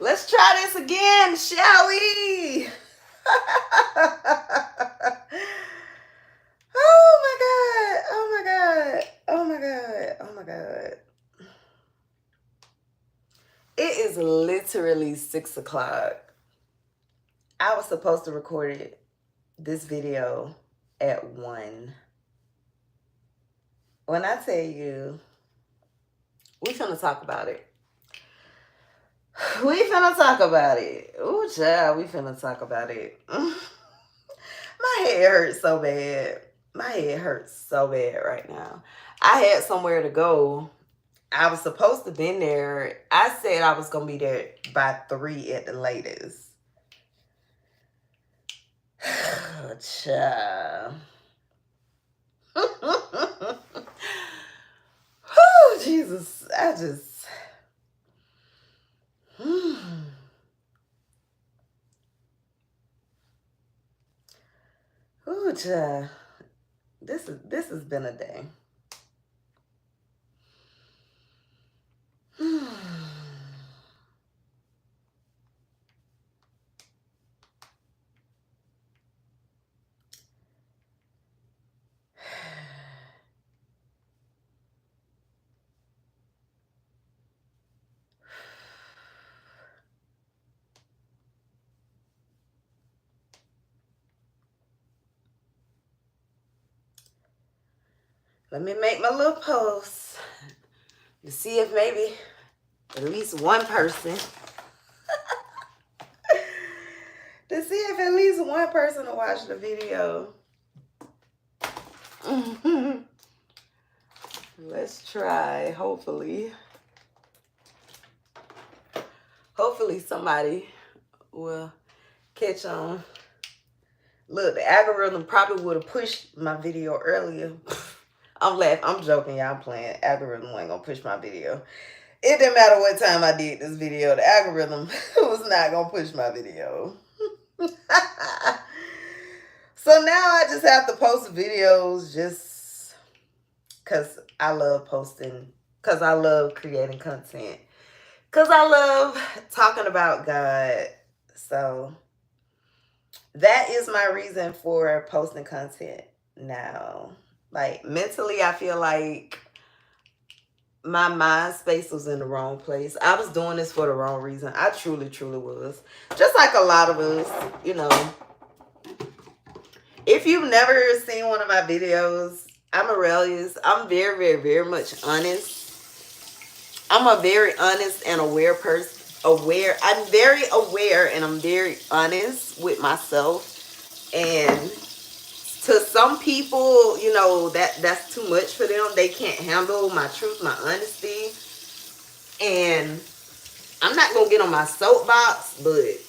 Let's try this again, shall we? Oh my God. Oh my God. Oh my God. Oh my God. It is literally 6 o'clock. I was supposed to record this video at 1. When I tell you, we finna talk about it. We finna talk about it. Ooh, child, we finna talk about it. My head hurts so bad. My head hurts so bad right now. I had somewhere to go. I was supposed to been there. I said I was gonna be there by 3 at the latest. Child. Oh, Jesus. I just. Oh, child. This has been a day. Let me make my little post to see if maybe at least one person to see if at least one person will watch the video. Let's try. Hopefully somebody will catch on. Look, the algorithm probably would have pushed my video earlier. I'm laughing. I'm joking, y'all. I'm playing. Algorithm ain't gonna push my video. It didn't matter what time I did this video. The algorithm was not gonna push my video. So now I just have to post videos just because I love posting, because I love creating content, because I love talking about God. So that is my reason for posting content now. Like mentally, I feel like my mind space was in the wrong place. I was doing this for the wrong reason. I truly was. Just like a lot of us, you know. If you've never seen one of my videos, I'm Arailyus. I'm very much honest. I'm a very honest and aware person. I'm very aware and I'm very honest with myself. And to some people, you know, that's too much for them. They can't handle my truth, my honesty. And I'm not going to get on my soapbox, but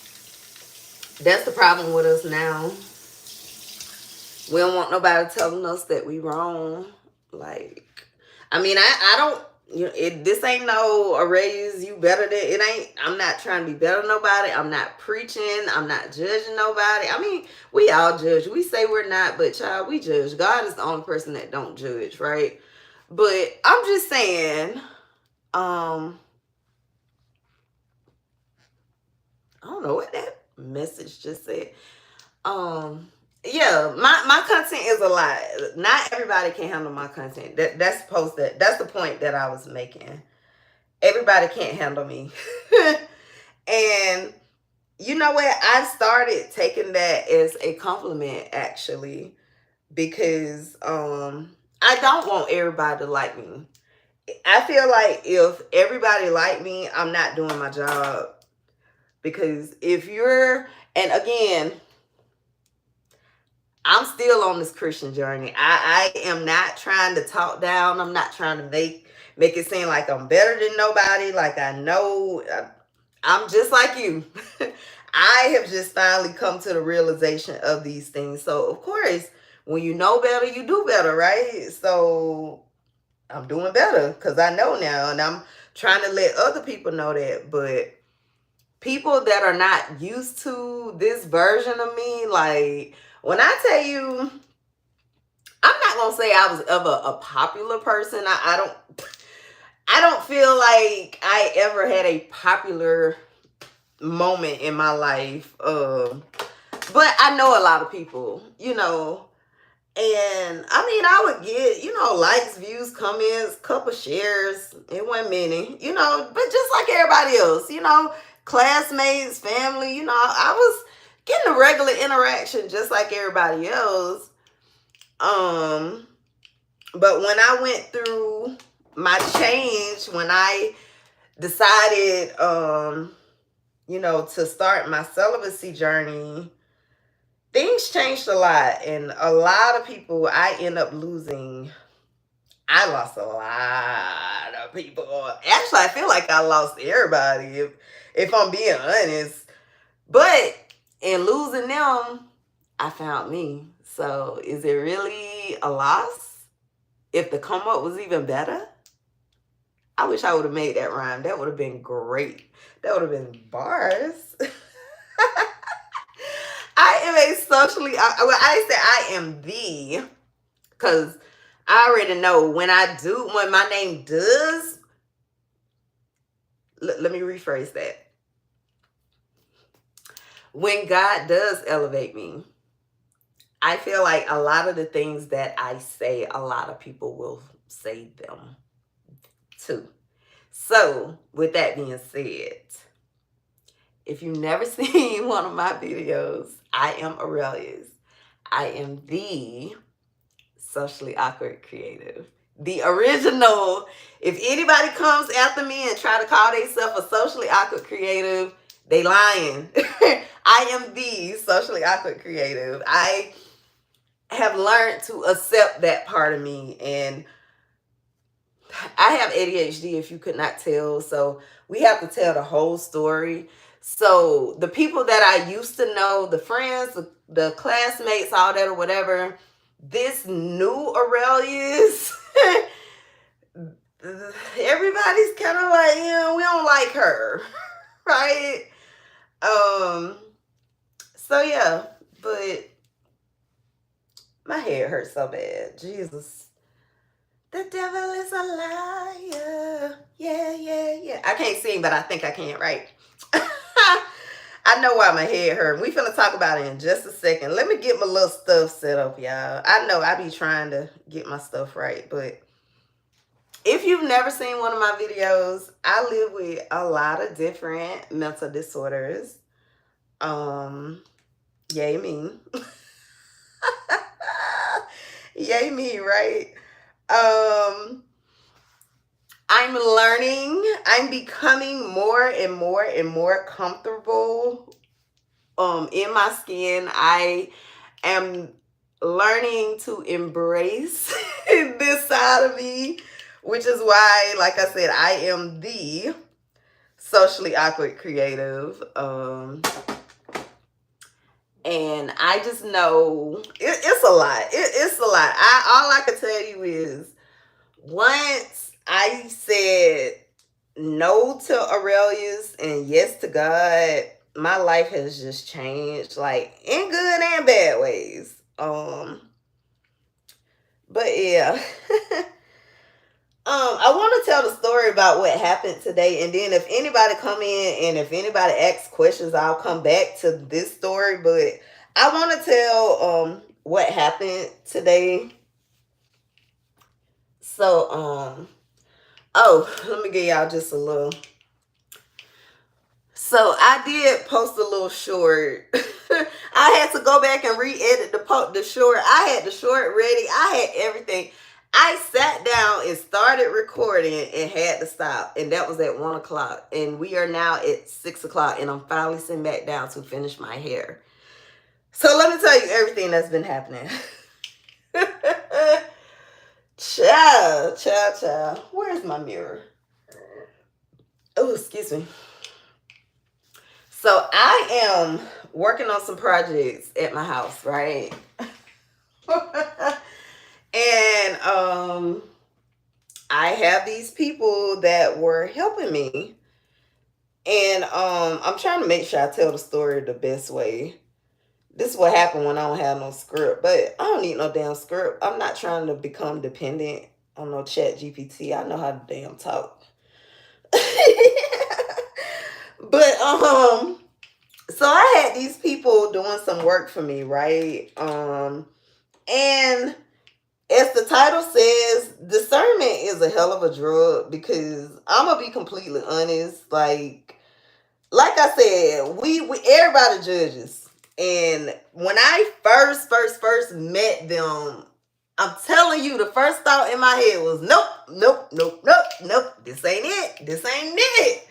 that's the problem with us now. We don't want nobody telling us that we wrong. Like, I mean, I don't, you know, this ain't no Arailyus, you better than, it ain't, I'm not trying to be better than nobody. I'm not preaching. I'm not judging nobody. I mean, we all judge. We say we're not, but child, we judge. God is the only person that don't judge, right? But I'm just saying, I don't know what that message just said. Yeah, my content is a lot. Not everybody can handle my content. That's the point that I was making. Everybody can't handle me. And you know what? I started taking that as a compliment actually, because I don't want everybody to like me. I feel like if everybody like me, I'm not doing my job. Because if you're, and again, I'm still on this Christian journey. I am not trying to talk down. I'm not trying to make it seem like I'm better than nobody. Like I know I'm just like you. I have just finally come to the realization of these things. So of course, when you know better, you do better, right? So I'm doing better because I know now, and I'm trying to let other people know that. But people that are not used to this version of me, like when I tell you, I'm not gonna say I was ever a popular person. I don't feel like I ever had a popular moment in my life. But I know a lot of people, you know, and I mean, I would get, you know, likes, views, comments, couple shares. It wasn't many, you know, but just like everybody else, you know, classmates, family, you know, I was getting a regular interaction just like everybody else. But when I went through my change, when I decided, you know, to start my celibacy journey, things changed a lot. And a lot of people I end up losing. I lost a lot of people. Actually, I feel like I lost everybody, if I'm being honest. But in losing them, I found me. So is it really a loss? If the come up was even better? I wish I would have made that rhyme. That would have been great. That would have been bars. I am a socially, I say I am the, because I already know when my name does, let me rephrase that. When God does elevate me, I feel like a lot of the things that I say, a lot of people will say them too. So, with that being said, if you've never seen one of my videos, I am Arailyus. I am the socially awkward creative. The original. If anybody comes after me and try to call themselves a socially awkward creative, they lying. I am the socially awkward creative. I have learned to accept that part of me, and I have ADHD, if you could not tell, so we have to tell the whole story. So the people that I used to know, the friends, the classmates, all that or whatever, this new Arailyus, everybody's kind of like, yeah, we don't like her, right? So yeah, but my head hurts so bad. Jesus. The devil is a liar. Yeah, yeah, yeah. I can't sing, but I think I can, right? I know why my head hurt. We finna talk about it in just a second. Let me get my little stuff set up, y'all. I know I be trying to get my stuff right, but if you've never seen one of my videos, I live with a lot of different mental disorders. Yay me. Yay me, right? I'm learning. I'm becoming more and more and more comfortable in my skin. I am learning to embrace this side of me, which is why, like I said, I am the socially awkward creative. And I just know it's a lot. It's a lot. All I can tell you is once I said no to Arailyus and yes to God, my life has just changed, like in good and bad ways. But yeah. I want to tell the story about what happened today, and then if anybody come in and if anybody asks questions, I'll come back to this story. But I want to tell what happened today. So let me give y'all just a little. So I did post a little short. I had to go back and re-edit the short. I had the short ready. I had everything. I sat down and started recording and had to stop. And that was at 1 o'clock. And we are now at 6 o'clock. And I'm finally sitting back down to finish my hair. So let me tell you everything that's been happening. Child. Where's my mirror? Oh, excuse me. So I am working on some projects at my house, right? And I have these people that were helping me. And I'm trying to make sure I tell the story the best way. This is what happened when I don't have no script. But I don't need no damn script. I'm not trying to become dependent on no chat GPT. I know how to damn talk. But these people doing some work for me, right? And as the title says, discernment is a hell of a drug, because I'm gonna be completely honest. Like I said, we everybody judges. And when I first met them, I'm telling you, the first thought in my head was, nope. This ain't it. This ain't it.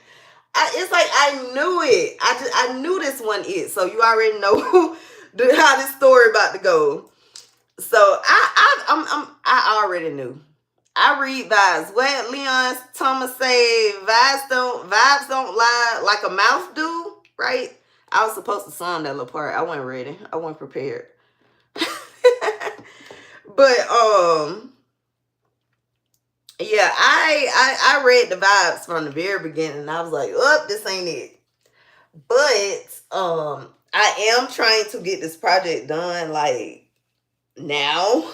It's like I knew it. I knew this one it. So you already know how this story about to go. So I already knew. I read vibes. What Leon Thomas say? Vibes don't lie like a mouth do, right? I was supposed to song that little part. I wasn't ready. I wasn't prepared. But yeah, I read the vibes from the very beginning, and I was like, oh, this ain't it. But I am trying to get this project done like now.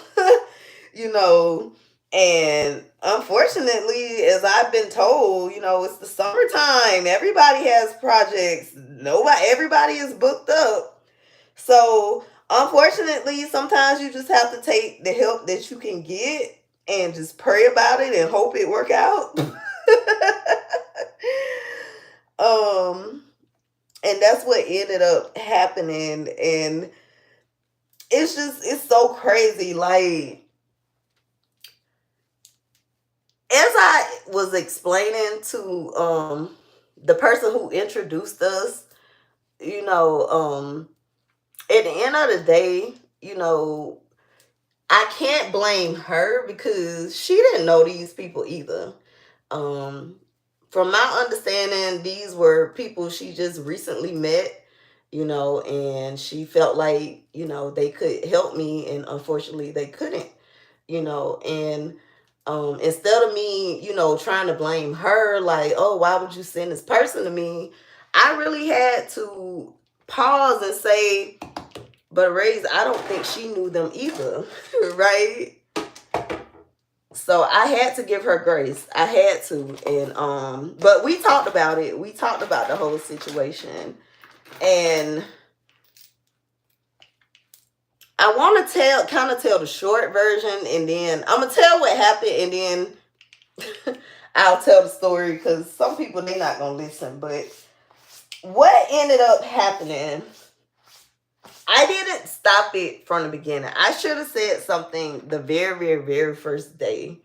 you know, and unfortunately, as I've been told, it's the summertime. Everybody has projects. Everybody is booked up. So unfortunately, sometimes you just have to take the help that you can get and just pray about it and hope it work out. And that's what ended up happening. And it's so crazy. Like, as I was explaining to the person who introduced us, at the end of the day, I can't blame her, because she didn't know these people either. From my understanding, these were people she just recently met, and she felt like, they could help me, and unfortunately they couldn't, and instead of me, trying to blame her, like, oh, why would you send this person to me? I really had to pause and say, but Raise, I don't think she knew them either, right? So I had to give her grace. I had to. And but we talked about it. We talked about the whole situation. And I want to kind of tell the short version, and then I'm gonna tell what happened, and then I'll tell the story, because some people, they're not gonna listen. But what ended up happening, I didn't stop it from the beginning. I should have said something the very, very, very first day.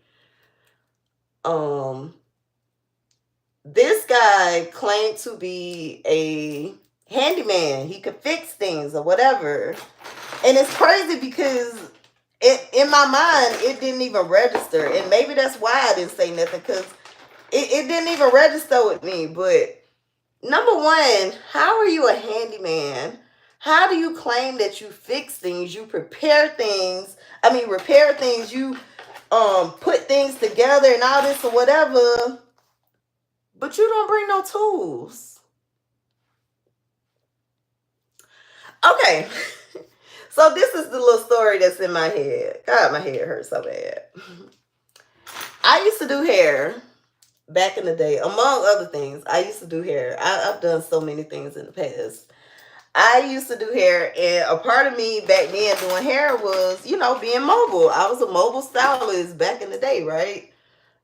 This guy claimed to be a handyman. He could fix things or whatever. And it's crazy because in my mind, it didn't even register. And maybe that's why I didn't say nothing, because it didn't even register with me. But number one, how are you a handyman? How do you claim that you fix things, you repair things, you put things together and all this or whatever, but you don't bring no tools? Okay. So this is the little story that's in my head. God, my head hurts so bad. I used to do hair back in the day, among other things. I used to do hair. I've done so many things in the past. I used to do hair, and a part of me back then doing hair was, being mobile. I was a mobile stylist back in the day, right?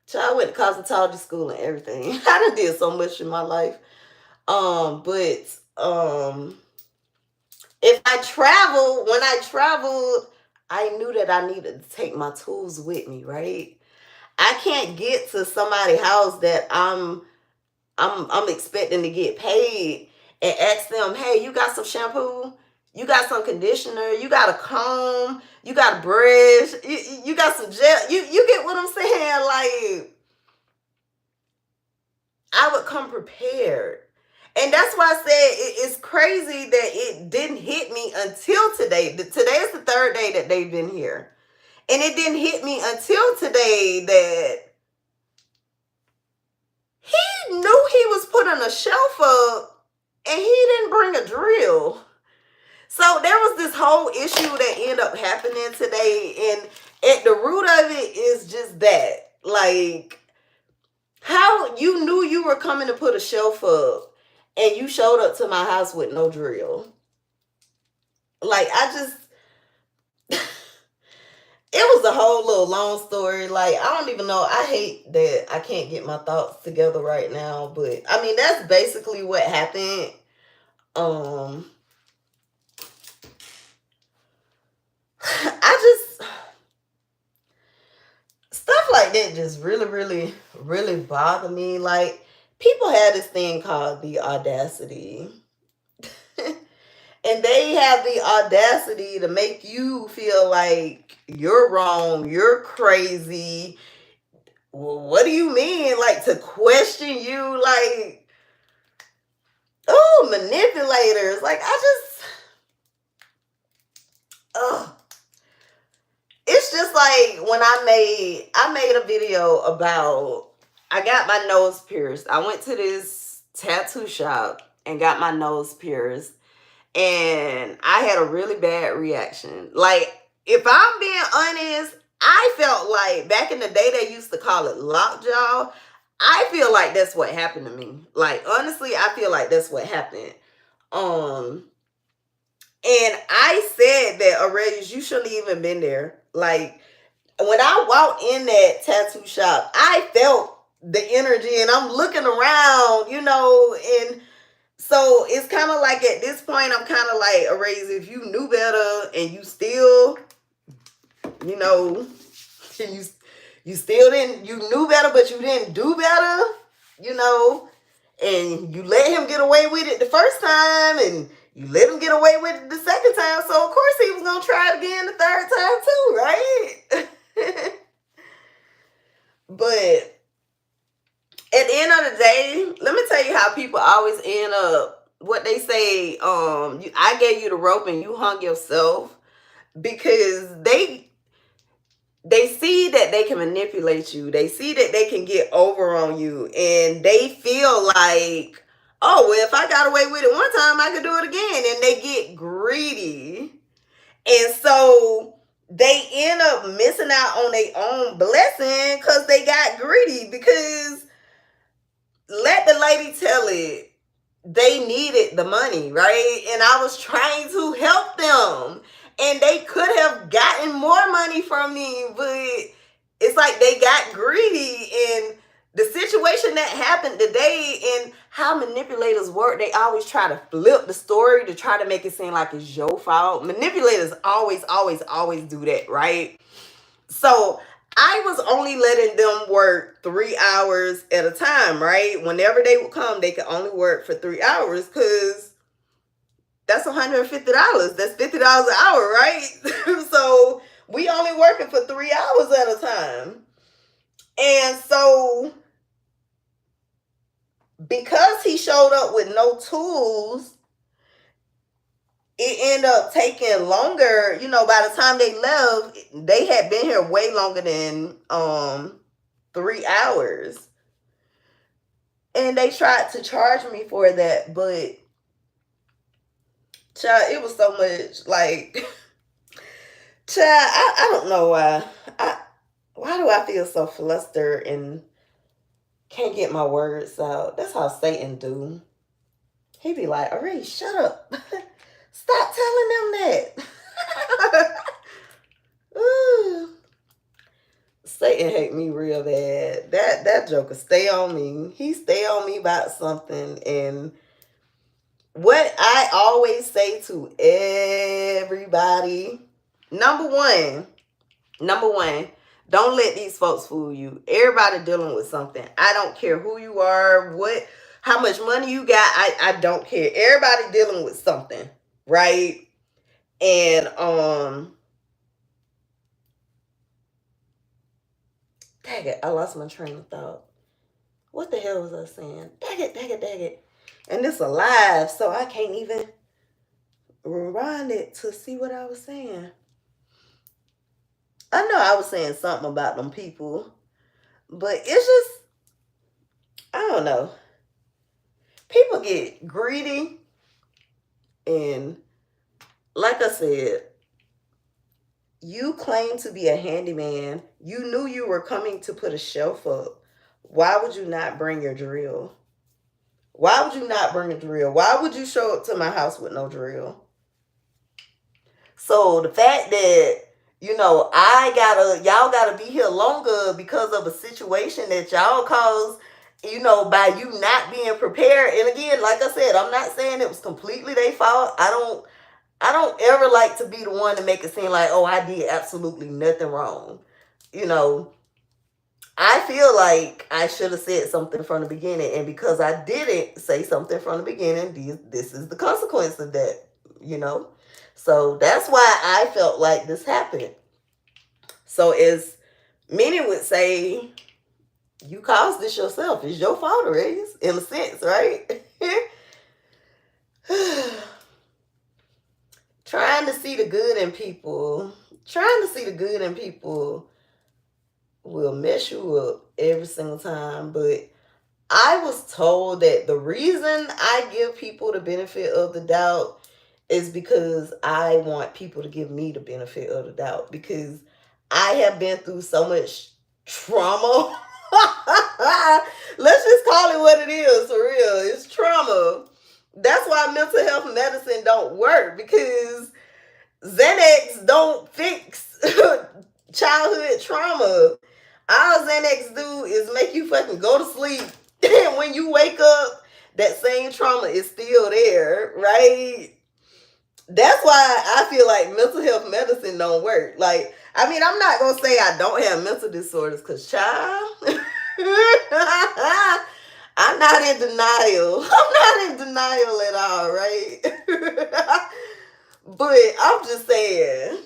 So I went to cosmetology school and everything. I done did so much in my life. But when I traveled, I knew that I needed to take my tools with me, right? I can't get to somebody's house that I'm expecting to get paid and ask them, hey, you got some shampoo? You got some conditioner? You got a comb? You got a brush? You got some gel? You get what I'm saying? Like, I would come prepared. And that's why I said it's crazy that it didn't hit me until today. Today is the third day that they've been here. And it didn't hit me until today that he knew he was putting a shelf up, and he didn't bring a drill. So there was this whole issue that ended up happening today. And at the root of it is just that. Like, how you knew you were coming to put a shelf up, and you showed up to my house with no drill. Like, I just, it was a whole little long story. Like, I don't even know. I hate that I can't get my thoughts together right now. But I mean, that's basically what happened. Um, I just, stuff like that just really, really, really bother me. Like, people have this thing called the audacity. And they have the audacity to make you feel like you're wrong, you're crazy. Well, what do you mean? Like, to question you, like, oh, manipulators. Like, I just, ugh. It's just like when I made a video about, I got my nose pierced. I went to this tattoo shop and got my nose pierced, and I had a really bad reaction. Like, if I'm being honest, I felt like back in the day they used to call it lockjaw. I feel like that's what happened to me. Like, honestly, I feel like that's what happened. Um, and I said that, Arailyus, you shouldn't even been there. Like, when I walked in that tattoo shop, I felt the energy, and I'm looking around, and so it's kind of like at this point, I'm kind of like, Arailyus, if you knew better and you still, you know, you still didn't, you knew better, but you didn't do better, and you let him get away with it the first time, and you let him get away with it the second time. So of course he was gonna try it again the third time too, right? But at the end of the day, let me tell you how people always end up. What they say, I gave you the rope and you hung yourself, because they see that they can manipulate you. They see that they can get over on you, and they feel like, oh, well, if I got away with it one time, I could do it again. And they get greedy. And so they end up missing out on their own blessing because they got greedy. Because let the lady tell it, they needed the money, right? And I was trying to help them. And they could have gotten more money from me, but it's like they got greedy. And the situation that happened today, and how manipulators work, they always try to flip the story to try to make it seem like it's your fault. Manipulators always, always, always do that, right? So I was only letting them work 3 hours at a time, right? Whenever they would come, they could only work for 3 hours, because that's $150. That's $50 an hour, right? So we only working for 3 hours at a time. And so because he showed up with no tools, it ended up taking longer. By the time they left, they had been here way longer than 3 hours. And they tried to charge me for that, but child, it was so much, like, child, I don't know why. Why do I feel so flustered and can't get my words out? That's how Satan do. He be like, Array, shut up. Stop telling them that. Ooh. Satan hate me real bad. That joker stay on me. He stay on me about something. And what I always say to everybody, number one, don't let these folks fool you. Everybody dealing with something. I don't care who you are, how much money you got. I don't care. Everybody dealing with something, right? And dang it, I lost my train of thought. What the hell was I saying? Dang it. And this alive, so I can't even rewind it to see what I was saying. I know I was saying something about them people, but it's just, I don't know. People get greedy, and like I said, you claim to be a handyman. You knew you were coming to put a shelf up. Why would you not bring your drill? Why would you not bring a drill? Why would you show up to my house with no drill? So the fact that, y'all gotta be here longer because of a situation that y'all caused, by you not being prepared. And again, like I said, I'm not saying it was completely their fault. I don't ever like to be the one to make it seem like, oh, I did absolutely nothing wrong. You know, I feel like I should have said something from the beginning, and because I didn't say something from the beginning, this is the consequence of that. You know, so that's why I felt like this happened. So as many would say, you caused this yourself. It's your fault, Arailyus, in a sense, right? Trying to see the good in people, trying to see the good in people will mess you up every single time. But I was told that the reason I give people the benefit of the doubt is because I want people to give me the benefit of the doubt, because I have been through so much trauma. Let's just call it what it is, for real. It's trauma. That's why mental health medicine don't work, because Xanax don't fix childhood trauma. All Xanax do is make you fucking go to sleep. And when you wake up, that same trauma is still there, right? That's why I feel like mental health medicine don't work. Like, I mean, I'm not gonna say I don't have mental disorders, cause child, I'm not in denial. I'm not in denial at all, right? But I'm just saying.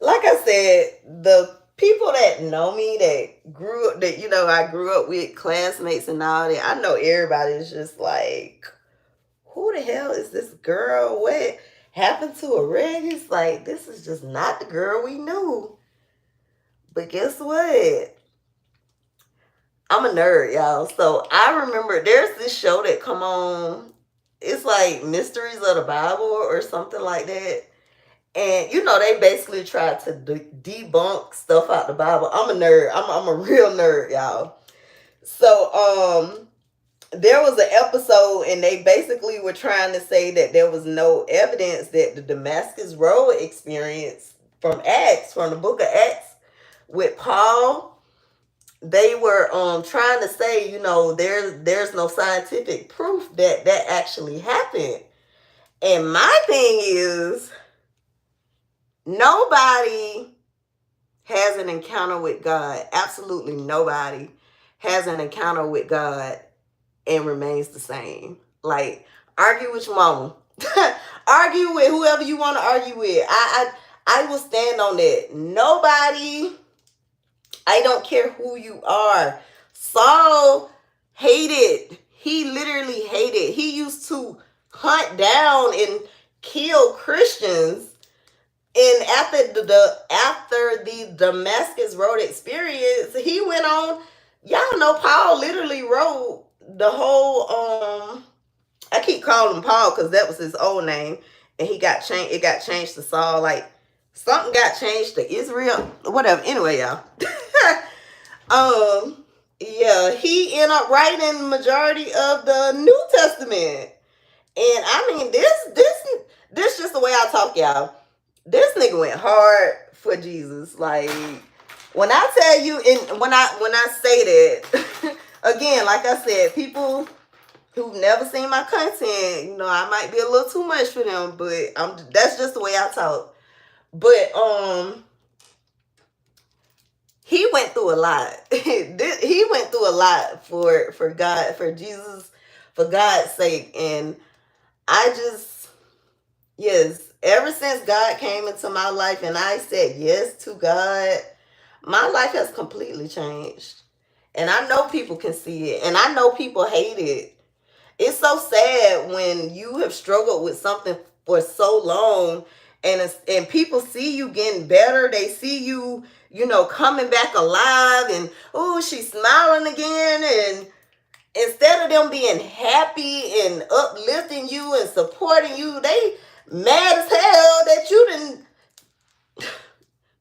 Like I said, the people that know me, that grew up, that I grew up with, classmates and all that, I know everybody is just like, who the hell is this girl? What happened to Arailyus? Like, this is just not the girl we knew. But guess what? I'm a nerd, y'all. So I remember there's this show that come on. It's like Mysteries of the Bible or something like that. And they basically try to debunk stuff out the Bible. I'm a nerd. I'm a real nerd, y'all. So there was an episode, and they basically were trying to say that there was no evidence that the Damascus Road experience from the book of Acts with Paul. They were trying to say, there's no scientific proof that actually happened. And my thing is, nobody has an encounter with God. Absolutely nobody has an encounter with God and remains the same. Like, argue with your mama. Argue with whoever you want to argue with. I will stand on that. Nobody, I don't care who you are. Saul hated. He literally hated. He used to hunt down and kill Christians. And after the Damascus Road experience, he went on. Y'all know Paul literally wrote the whole. I keep calling him Paul because that was his old name, and he got changed. It got changed to Saul. Like, something got changed to Israel. Whatever. Anyway, y'all. Yeah, he ended up writing the majority of the New Testament, and I mean this just the way I talk, y'all. This nigga went hard for Jesus. Like, when I tell you, and when I say that, again, like I said, people who've never seen my content, I might be a little too much for them, but that's just the way I talk. But he went through a lot. He went through a lot for God, for Jesus, for God's sake. And yes, ever since God came into my life and I said yes to God, my life has completely changed. And I know people can see it. And I know people hate it. It's so sad when you have struggled with something for so long, and people see you getting better. They see you, coming back alive, and, oh, she's smiling again. And instead of them being happy and uplifting you and supporting you, they mad as hell that you didn't.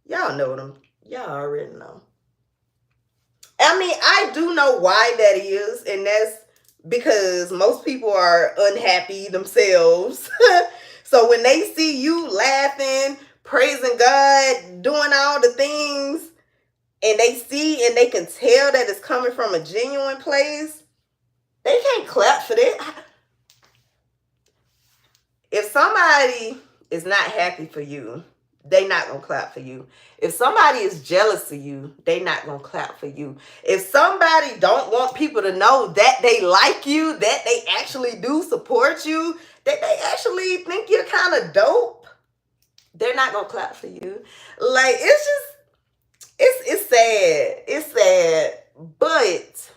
Y'all know them. Y'all already know. I mean, I do know why that is, and that's because most people are unhappy themselves. So when they see you laughing, praising God, doing all the things, and they see and they can tell that it's coming from a genuine place, they can't clap for that. If somebody is not happy for you, they not gonna clap for you. If somebody is jealous of you, they not gonna clap for you. If somebody don't want people to know that they like you, that they actually do support you, that they actually think you're kind of dope, they're not gonna clap for you. Like, it's just, it's sad. It's sad. But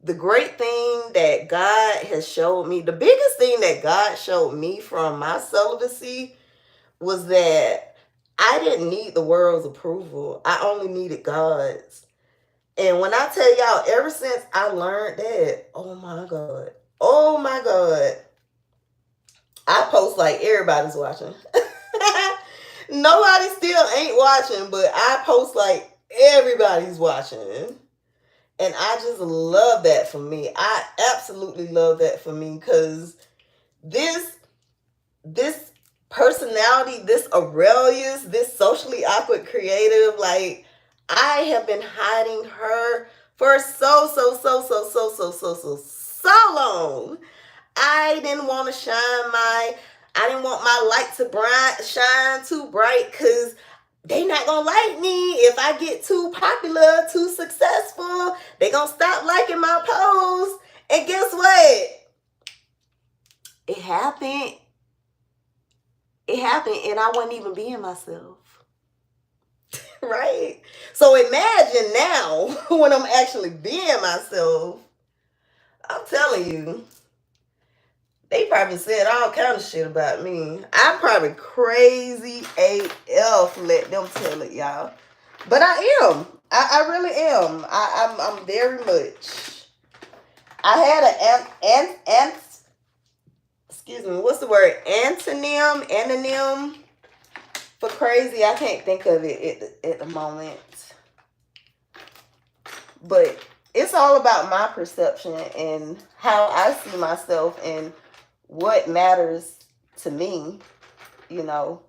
the great thing that God has showed me, the biggest thing that God showed me from my celibacy was that I didn't need the world's approval. I only needed God's. And when I tell y'all, ever since I learned that, oh my God, I post like everybody's watching. Nobody still ain't watching, but I post like everybody's watching. And I just love that for me. I absolutely love that for me, because this personality, this Arailyus, this socially awkward creative, like, I have been hiding her for so long. I didn't want to I didn't want my light to shine too bright, because they not gonna like me if I get too popular, too successful. They gonna stop liking my posts. And guess what? It happened. It happened, and I wasn't even being myself. Right? So imagine now when I'm actually being myself. I'm telling you, they probably said all kind of shit about me. I'm probably crazy AF, let them tell it, y'all. But I am. I really am. I'm very much. I had excuse me, what's the word? Anonym for crazy. I can't think of it at the moment. But it's all about my perception and how I see myself and what matters to me, you know.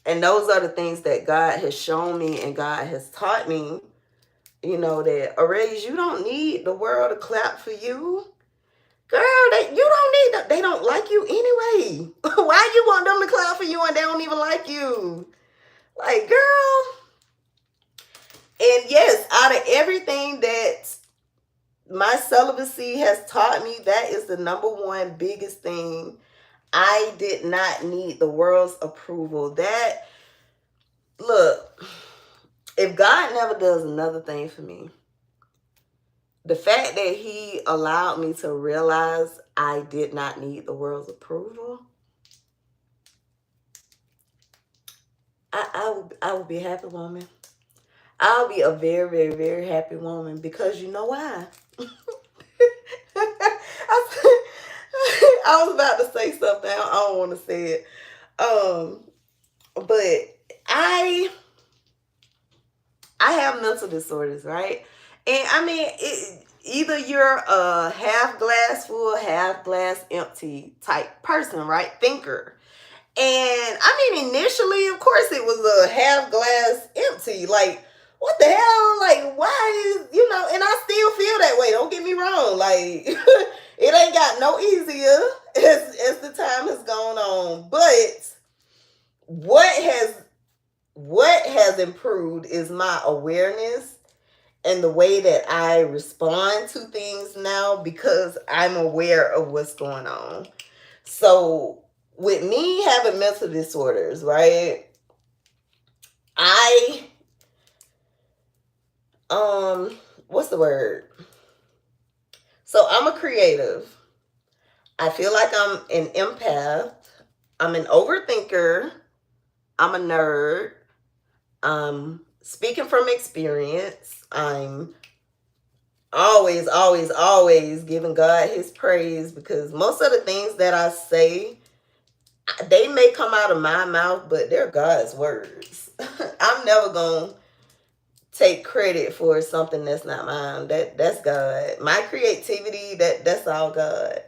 And those are the things that God has shown me and God has taught me, you know, that Arailyus, you don't need the world to clap for you. Girl, you don't need they don't like you anyway. Why you want them to clap for you and they don't even like you? Like, girl. And yes, out of everything that my celibacy has taught me, that is the number one biggest thing. I did not need the world's approval. That, look, if God never does another thing for me, the fact that he allowed me to realize I did not need the world's approval, I would be a happy woman. I'll be a very, very, very happy woman, because you know why? I was about to say something. I don't want to say it. But I have mental disorders, right? And I mean, either you're a half glass full, half glass empty type person, right? Thinker. And I mean, initially, of course, it was a half glass empty. Like, what the hell? Like, why is, you know, and I still feel that way. Don't get me wrong. Like, it ain't got no easier as the time has gone on. But what has improved is my awareness and the way that I respond to things now, because I'm aware of what's going on. So with me having mental disorders, right? What's the word? So I'm a creative. I feel like I'm an empath. I'm an overthinker. I'm a nerd. Speaking from experience, I'm always giving God his praise, because most of the things that I say, they may come out of my mouth, but they're God's words. I'm never going to take credit for something that's not mine. That's God. My creativity, that's all God.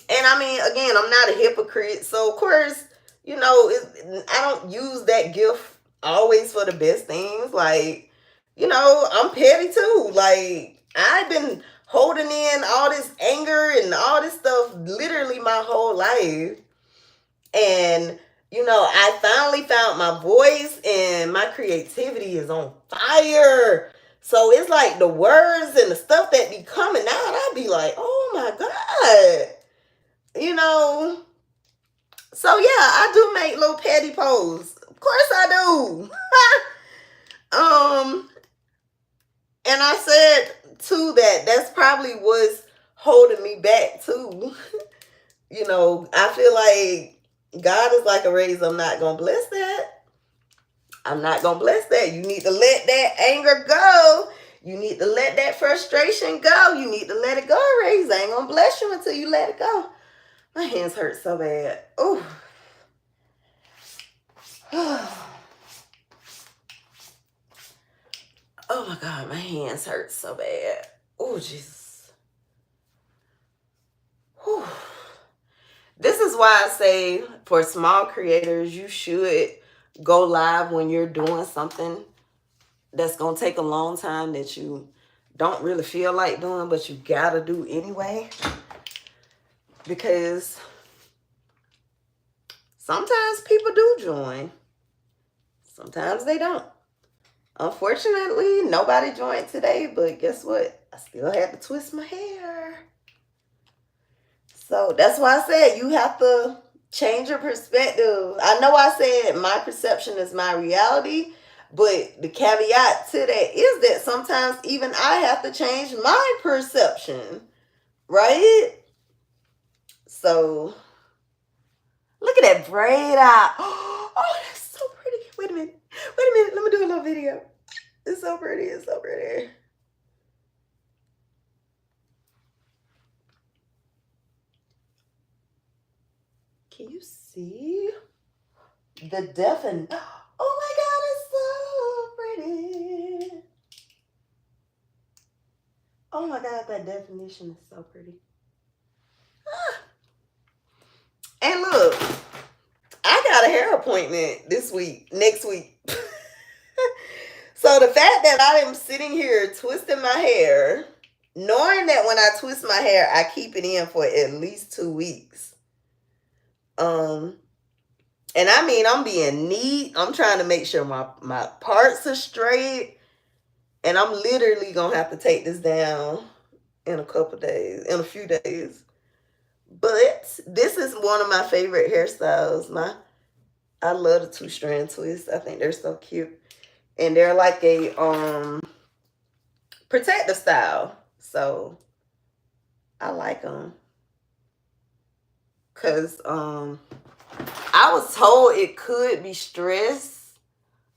And I mean, again, I'm not a hypocrite, so of course, I don't use that gift always for the best things. Like, I'm petty too. Like, I've been holding in all this anger and all this stuff literally my whole life. And, I finally found my voice and my creativity is on fire. So it's like the words and the stuff that be coming out, I'd be like, oh my God. So yeah, I do make little petty posts. Of course I do. And I said too that's probably what's holding me back too. I feel like God is like, Arailyus, I'm not gonna bless that. I'm not gonna bless that. You need to let that anger go. You need to let that frustration go. You need to let it go, Arailyus. I ain't gonna bless you until you let it go. My hands hurt so bad. Ooh. Oh my God, my hands hurt so bad. Oh, Jesus. Whew. This is why I say for small creators, you should go live when you're doing something that's going to take a long time that you don't really feel like doing, but you got to do anyway. Because sometimes people do join. Sometimes they don't. Unfortunately, nobody joined today, but guess what? I still had to twist my hair. So that's why I said you have to change your perspective. I know I said my perception is my reality, but the caveat to that is that sometimes even I have to change my perception, right? So look at that braid out. Oh, that's so pretty. Wait a minute. Let me do a little video. It's so pretty. It's so pretty. Can you see the definition? Oh my God, it's so pretty. Oh my God, that definition is so pretty. Ah. And look, I got a hair appointment next week. So the fact that I am sitting here twisting my hair, knowing that when I twist my hair, I keep it in for at least 2 weeks. And I mean, I'm being neat. I'm trying to make sure my parts are straight. And I'm literally going to have to take this down in a few days. But this is one of my favorite hairstyles. I love the 2-strand twists. I think they're so cute. And they're like a protective style. So I like them. Because I was told it could be stress.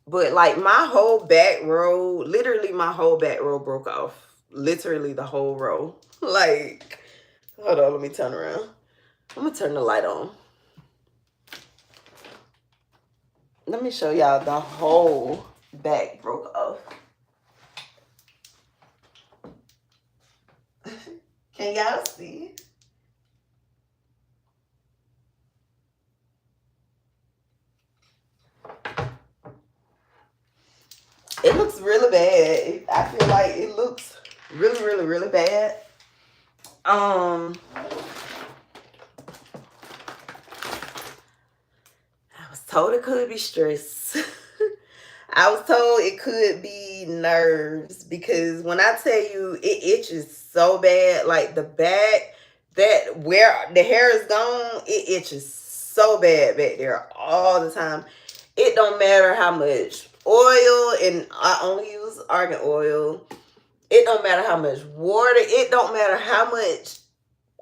But like my whole back row, literally my whole back row broke off. Literally the whole row. Like, hold on, let me turn around. I'm going to turn the light on. Let me show y'all the whole back broke off. Can y'all see? It looks really bad. I feel like it looks really, really, really bad. I was told it could be stress. I was told it could be nerves because when I tell you it itches so bad, like the back, that where the hair is gone, it itches so bad back there all the time. It don't matter how much oil, and I only use argan oil. It don't matter how much water. It don't matter how much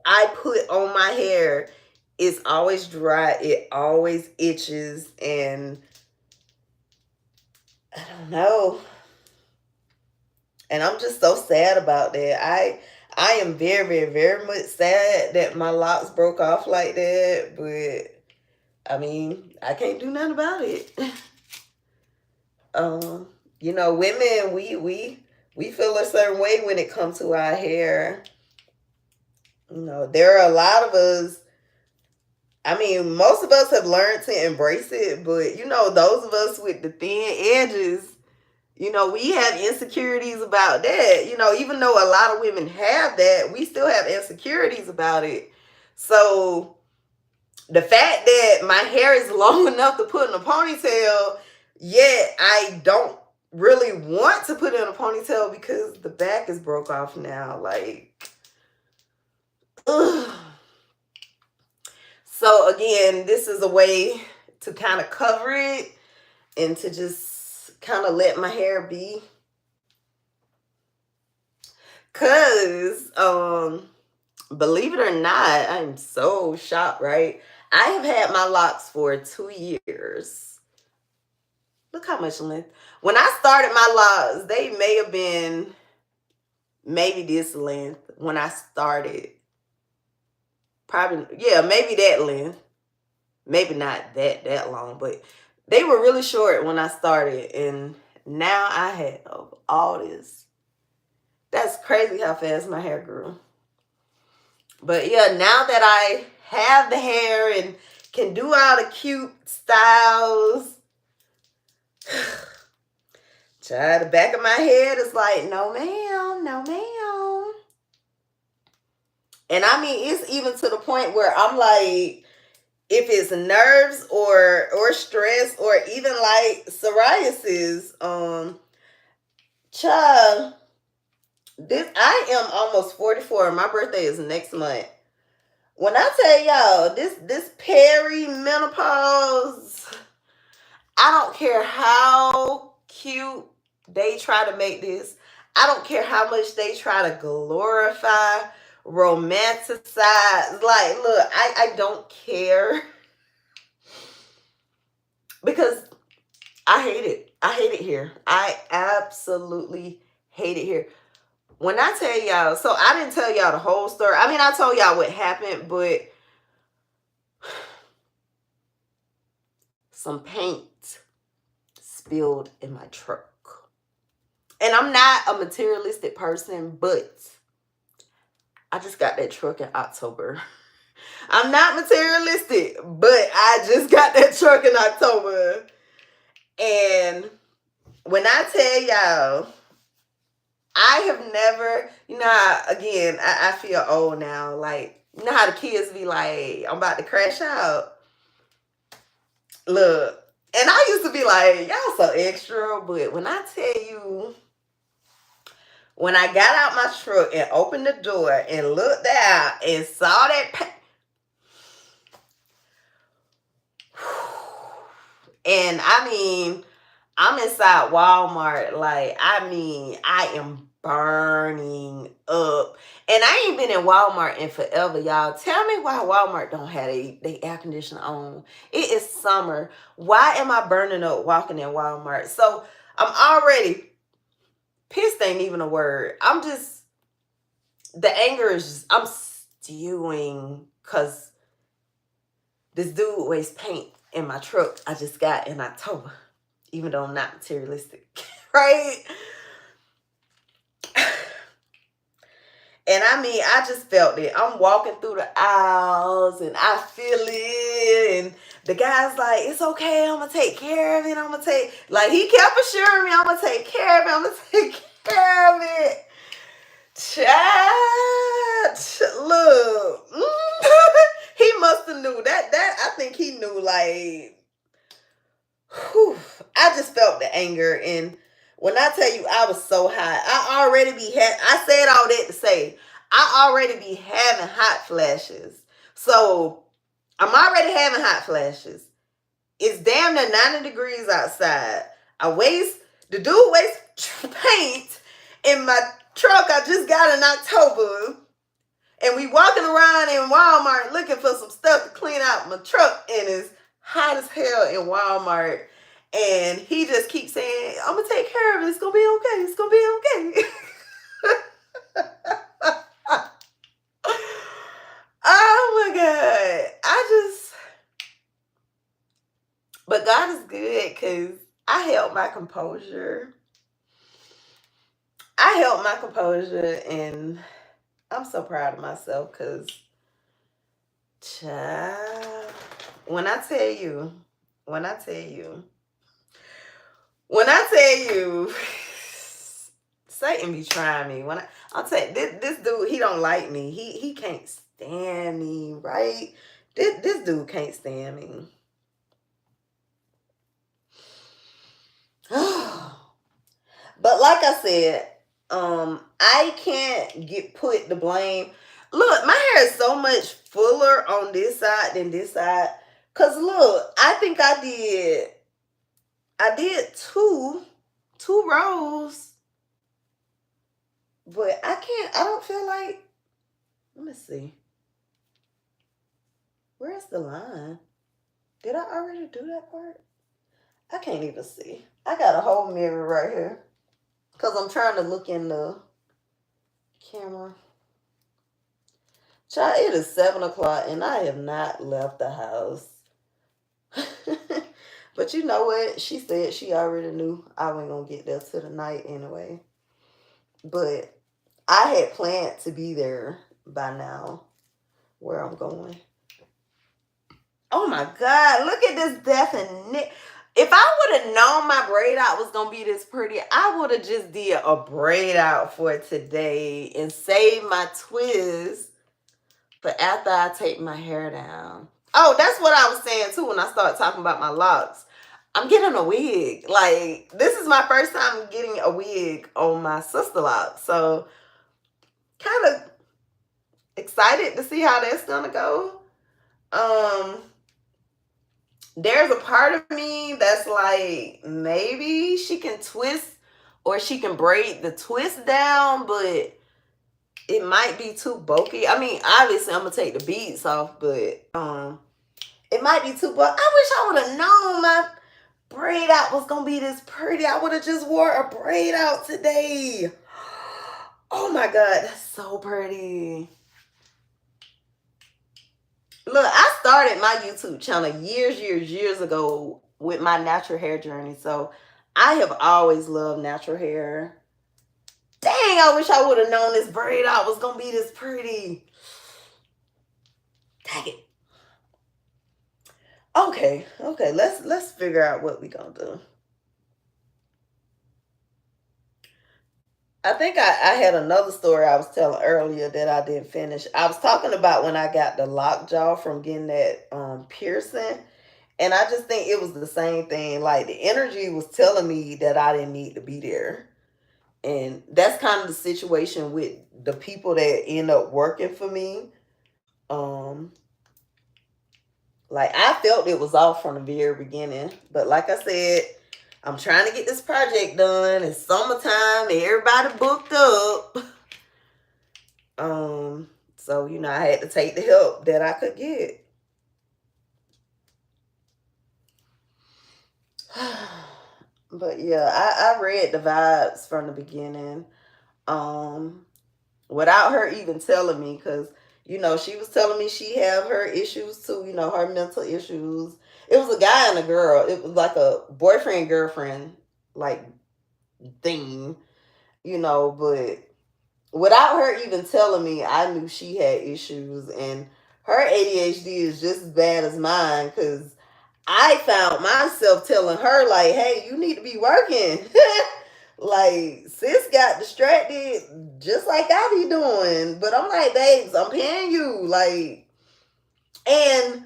I put on my hair. It's always dry. It always itches, and I don't know. And I'm just so sad about that. I am very, very, very much sad that my locks broke off like that. But I mean, I can't do nothing about it. You know, women, we feel a certain way when it comes to our hair. You know, there are a lot of us. I mean, most of us have learned to embrace it, but you know, those of us with the thin edges, you know, we have insecurities about that. You know, even though a lot of women have that, we still have insecurities about it. So the fact that my hair is long enough to put in a ponytail, yet I don't really want to put it in a ponytail because the back is broke off now. Like, ugh. So again, this is a way to kind of cover it and to just kind of let my hair be. Cause believe it or not, I'm so shocked, right? I have had my locks for 2 years. Look how much length. When I started my locks, they may have been maybe this length when I started. Probably, yeah, maybe that length. Maybe not that long, but they were really short when I started, and now I have all this. That's crazy how fast my hair grew. But yeah, now that I have the hair and can do all the cute styles, child, the back of my head is like, no ma'am, no ma'am. And I mean, it's even to the point where I'm like, if it's nerves or stress or even like psoriasis, child, this I am almost 44. My birthday is next month. When I tell y'all this perimenopause, I don't care how cute they try to make this. I don't care how much they try to glorify, romanticize. Like, look, I don't care because I hate it. I hate it here. I absolutely hate it here. When I tell y'all, so I didn't tell y'all the whole story. I mean, I told y'all what happened, but some paint spilled in my truck. And I'm not a materialistic person, but I just got that truck in October. I'm not materialistic, but I just got that truck in October. And when I tell y'all, I have never, you know, again, I feel old now. Like, you know how the kids be like, I'm about to crash out. Look, and I used to be like, y'all so extra. But when I tell you, when I got out my truck and opened the door and looked out and saw that, and I mean, I'm inside Walmart. Like, I mean, I am burning up. And I ain't been in Walmart in forever, y'all. Tell me why Walmart don't have they air conditioner on. It is summer. Why am I burning up walking in Walmart? So I'm already pissed ain't even a word. I'm just, the anger is just, I'm stewing because this dude wastes paint in my truck I just got in October, even though I'm not materialistic, right? And I mean, I just felt it. I'm walking through the aisles and I feel it. And the guy's like, it's okay. I'm going to take care of it. I'm going to take, like, he kept assuring me, I'm going to take care of it. I'm going to take care of it. Child, look. He must have knew that. I think he knew, like, whew, I just felt the anger. And when I tell you I was so hot, I said all that to say, I already be having hot flashes. So I'm already having hot flashes. It's damn near 90 degrees outside. The dude wastes paint in my truck I just got in October. And we walking around in Walmart looking for some stuff to clean out my truck. And it's hot as hell in Walmart. And he just keeps saying, I'm going to take care of it. It's going to be okay. It's going to be okay. Oh my God. But God is good because I held my composure. I held my composure, and I'm so proud of myself because, child, when I tell you, when I tell you, when I tell you, Satan be trying me. I'll tell you, this dude, he don't like me. He can't stand me, right? This dude can't stand me. But like I said, I can't put the blame. Look, my hair is so much fuller on this side than this side. Cause look, I think I did two rows, but I don't feel like, let me see. Where's the line? Did I already do that part? I can't even see. I got a whole mirror right here. Because I'm trying to look in the camera. Child, it is 7 o'clock and I have not left the house. But you know what? She said she already knew I wasn't going to get there till the night anyway. But I had planned to be there by now where I'm going. Oh my God, look at this definition. If I would have known my braid out was going to be this pretty, I would have just did a braid out for today and saved my twist for after I take my hair down. Oh, that's what I was saying too when I started talking about my locks. I'm getting a wig. Like, this is my first time getting a wig on my sister locks. So, kind of excited to see how that's going to go. There's a part of me that's like, maybe she can twist or she can braid the twist down, but it might be too bulky. I mean, obviously I'm gonna take the beads off, but it might be too bulky. I wish I would have known my braid out was gonna be this pretty. I would have just wore a braid out today. Oh my God, that's so pretty. Look, I started my YouTube channel years ago with my natural hair journey. So I have always loved natural hair. Dang, I wish I would have known this braid out was going to be this pretty. Dang it. Okay, let's figure out what we going to do. I think I had another story I was telling earlier that I didn't finish. I was talking about when I got the lockjaw from getting that piercing. And I just think it was the same thing. Like, the energy was telling me that I didn't need to be there. And that's kind of the situation with the people that end up working for me. Like, I felt it was off from the very beginning. But like I said, I'm trying to get this project done. It's summertime. Everybody booked up. So, you know, I had to take the help that I could get. But yeah, I read the vibes from the beginning. Without her even telling me, because, you know, she was telling me she have her issues too, you know, her mental issues. It was a guy and a girl. It was like a boyfriend, girlfriend, like, thing, you know, but without her even telling me, I knew she had issues, and her ADHD is just as bad as mine, because I found myself telling her, like, hey, you need to be working. Like, sis got distracted just like I be doing. But I'm like, babes, I'm paying you. Like, and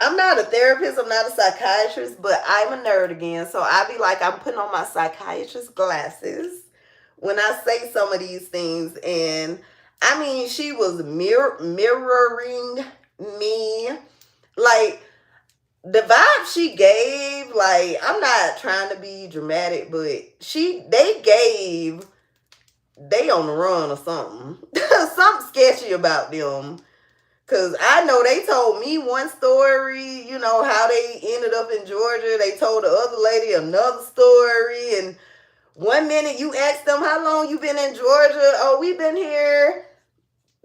I'm not a therapist, I'm not a psychiatrist, but I'm a nerd again. So I be like, I'm putting on my psychiatrist glasses when I say some of these things. And I mean, she was mirroring me. Like, the vibe she gave, like, I'm not trying to be dramatic, but they on the run or something. Something sketchy about them. Because I know they told me one story, you know, how they ended up in Georgia. They told the other lady another story. And one minute you ask them, how long you been in Georgia? Oh, we've been here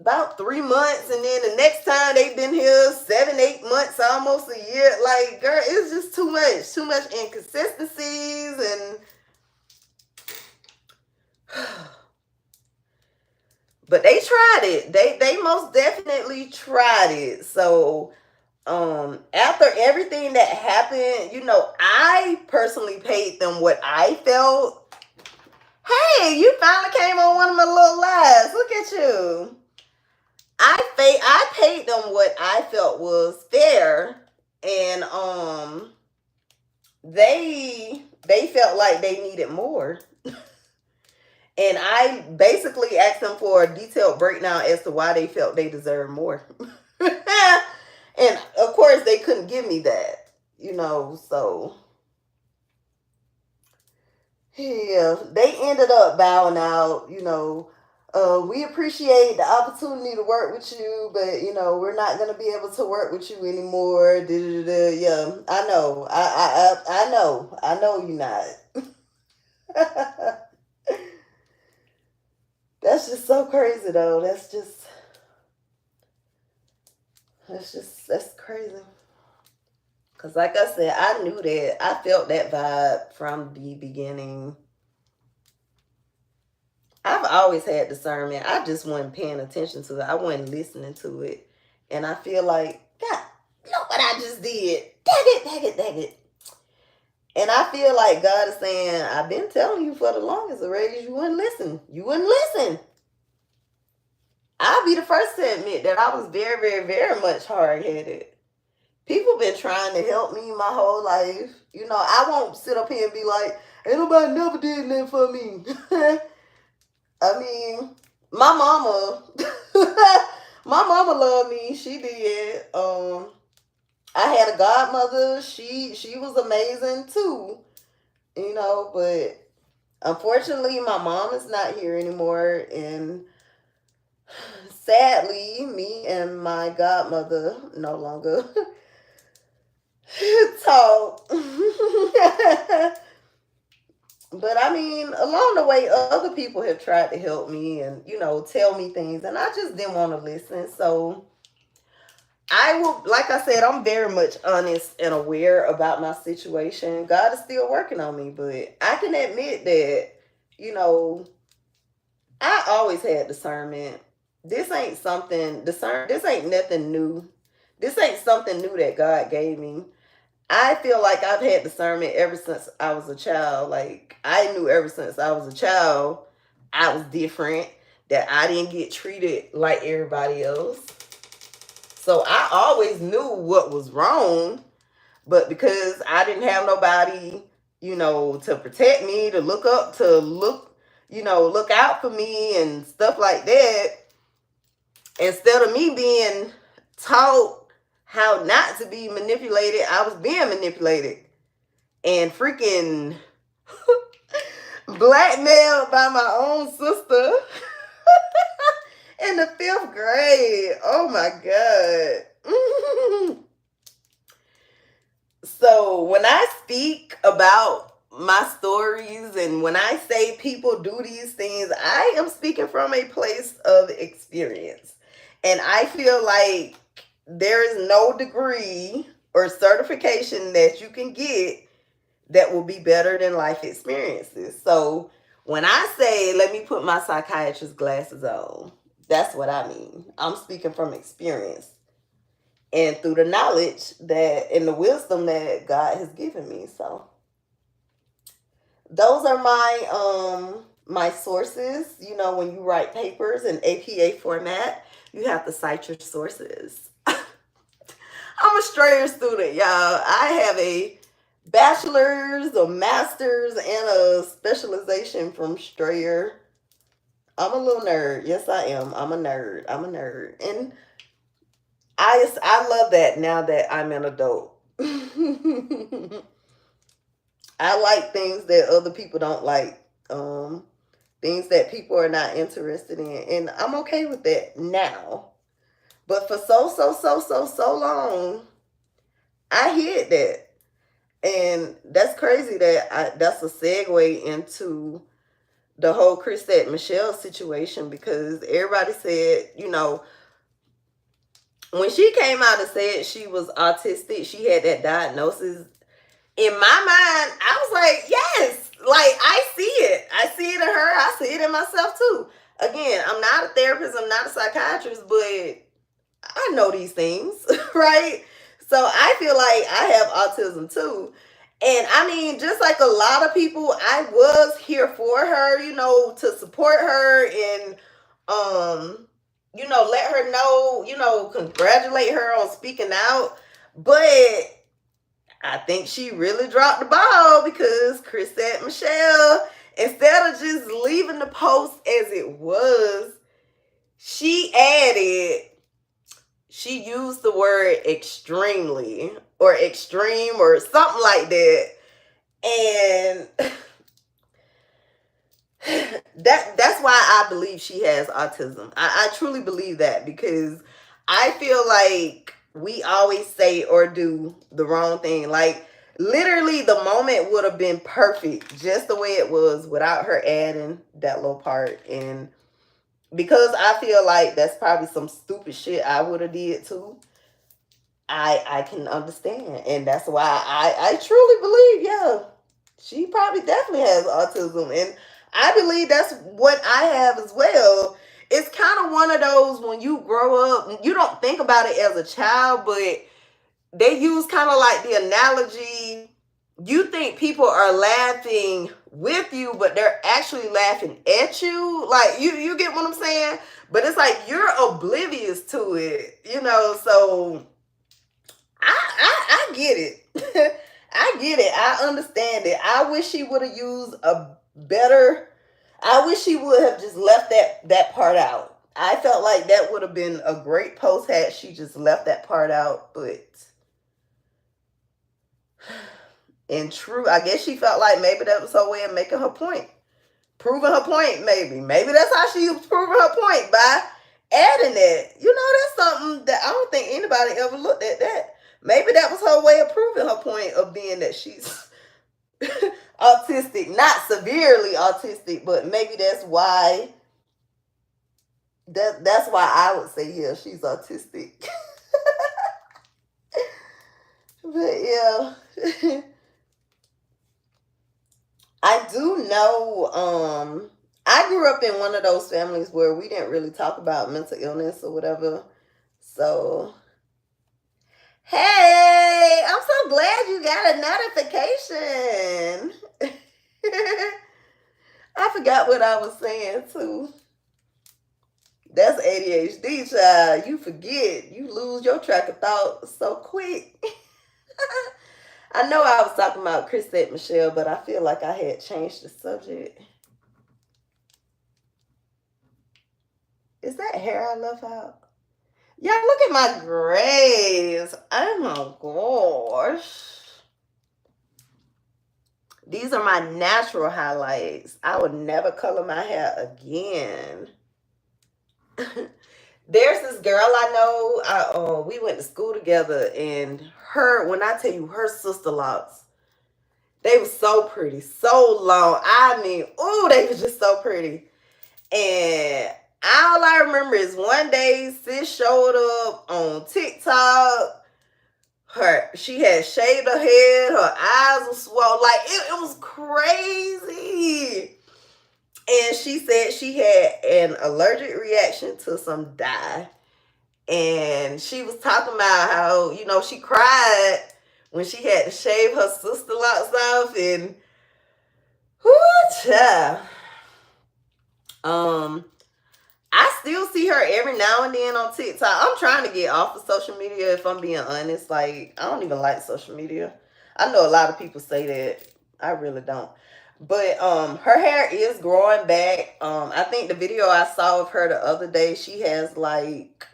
about 3 months. And then the next time they've been here 7, 8 months, almost a year. Like, girl, it's just too much inconsistencies. And But they tried it. They most definitely tried it. So after everything that happened, I personally paid them what I felt. Hey, you finally came on one of my little lives. Look at you. I paid them what I felt was fair, and they felt like they needed more. And I basically asked them for a detailed breakdown as to why they felt they deserved more. And of course they couldn't give me that, so yeah, they ended up bowing out, we appreciate the opportunity to work with you, but we're not gonna be able to work with you anymore. Yeah, I know. I know you're not. That's just so crazy though. That's crazy. Cause like I said, I knew that. I felt that vibe from the beginning. I've always had discernment. I just wasn't paying attention to it. I wasn't listening to it. And I feel like, God, look what I just did. Dang it. And I feel like God is saying, I've been telling you for the longest, Arailyus, you wouldn't listen. You wouldn't listen. I'll be the first to admit that I was very, very, very much hard-headed. People been trying to help me my whole life. I won't sit up here and be like, ain't nobody never did nothing for me. I mean, my mama, my mama loved me. She did. I had a godmother. She was amazing too. But unfortunately, my mom is not here anymore, and sadly, me and my godmother no longer talk. But I mean, along the way, other people have tried to help me and, tell me things, and I just didn't want to listen. So I will, like I said, I'm very much honest and aware about my situation. God is still working on me, but I can admit that, I always had discernment. This ain't nothing new. This ain't something new that God gave me. I feel like I've had discernment ever since I was a child. Like, I knew ever since I was a child, I was different, that I didn't get treated like everybody else. So I always knew what was wrong, but because I didn't have nobody, to protect me, to look up, to look out for me and stuff like that, instead of me being taught how not to be manipulated, I was being manipulated and freaking blackmailed by my own sister in the 5th grade. Oh my God. So when I speak about my stories and when I say people do these things, I am speaking from a place of experience. And I feel like there is no degree or certification that you can get that will be better than life experiences. So when I say, let me put my psychiatrist glasses on, that's what I mean. I'm speaking from experience and through the knowledge that and the wisdom that God has given me. So those are my sources. When you write papers in APA format, you have to cite your sources. I'm a Strayer student, y'all. I have a bachelor's, a master's, and a specialization from Strayer. I'm a little nerd. Yes, I am. I'm a nerd. And I love that now that I'm an adult. I like things that other people don't like. Things that people are not interested in. And I'm okay with that now. But for so long, I hid that. And that's crazy that that's a segue into the whole Chrisette Michelle situation, because everybody said, when she came out and said she was autistic, she had that diagnosis. In my mind, I was like, yes, like I see it. I see it in her. I see it in myself too. again, I'm not a therapist, I'm not a psychiatrist, but I know these things, right? So I feel like I have autism too. And I mean, just like a lot of people, I was here for her, to support her and let her know, congratulate her on speaking out. But I think she really dropped the ball because Chris said Michelle, instead of just leaving the post as it was, she used the word extremely or extreme or something like that. And that's why I believe she has autism. I truly believe that, because I feel like we always say or do the wrong thing. Like, literally the moment would have been perfect just the way it was without her adding that little part. And because I feel like that's probably some stupid shit I would have did too, I can understand. And that's why I truly believe, yeah, she probably definitely has autism. And I believe that's what I have as well. It's kind of one of those, when you grow up, you don't think about it as a child, but they use kind of like the analogy, you think people are laughing with you, but they're actually laughing at you. Like, you get what I'm saying? But it's like you're oblivious to it, so I get it. I get it. I understand it. I wish she would have used I wish she would have just left that part out. I felt like that would have been a great post had she just left that part out. But in true, I guess she felt like maybe that was her way of making her point. Proving her point, maybe. Maybe that's how she was proving her point, by adding it. That's something that I don't think anybody ever looked at that. Maybe that was her way of proving her point of being that she's autistic. Not severely autistic, but maybe that's why that's why I would say, yeah, she's autistic. But yeah. I do know, I grew up in one of those families where we didn't really talk about mental illness or whatever. So, hey, I'm so glad you got a notification. I forgot what I was saying too. That's ADHD, child. You forget. You lose your track of thought so quick. I know I was talking about Chris and Michelle, but I feel like I had changed the subject. Is that hair I left out? Yeah, look at my grays. Oh my gosh. These are my natural highlights. I would never color my hair again. There's this girl I know. We went to school together, and when I tell you, her sister Locs, they were so pretty, so long. I mean, ooh, they were just so pretty. And all I remember is one day sis showed up on TikTok. She had shaved her head, her eyes were swollen, like it was crazy. And she said she had an allergic reaction to some dye. And she was talking about how, she cried when she had to shave her sister Locs off. And whoo, child. I still see her every now and then on TikTok. I'm trying to get off of social media, if I'm being honest. Like, I don't even like social media. I know a lot of people say that. I really don't. But her hair is growing back. I think the video I saw of her the other day, she has like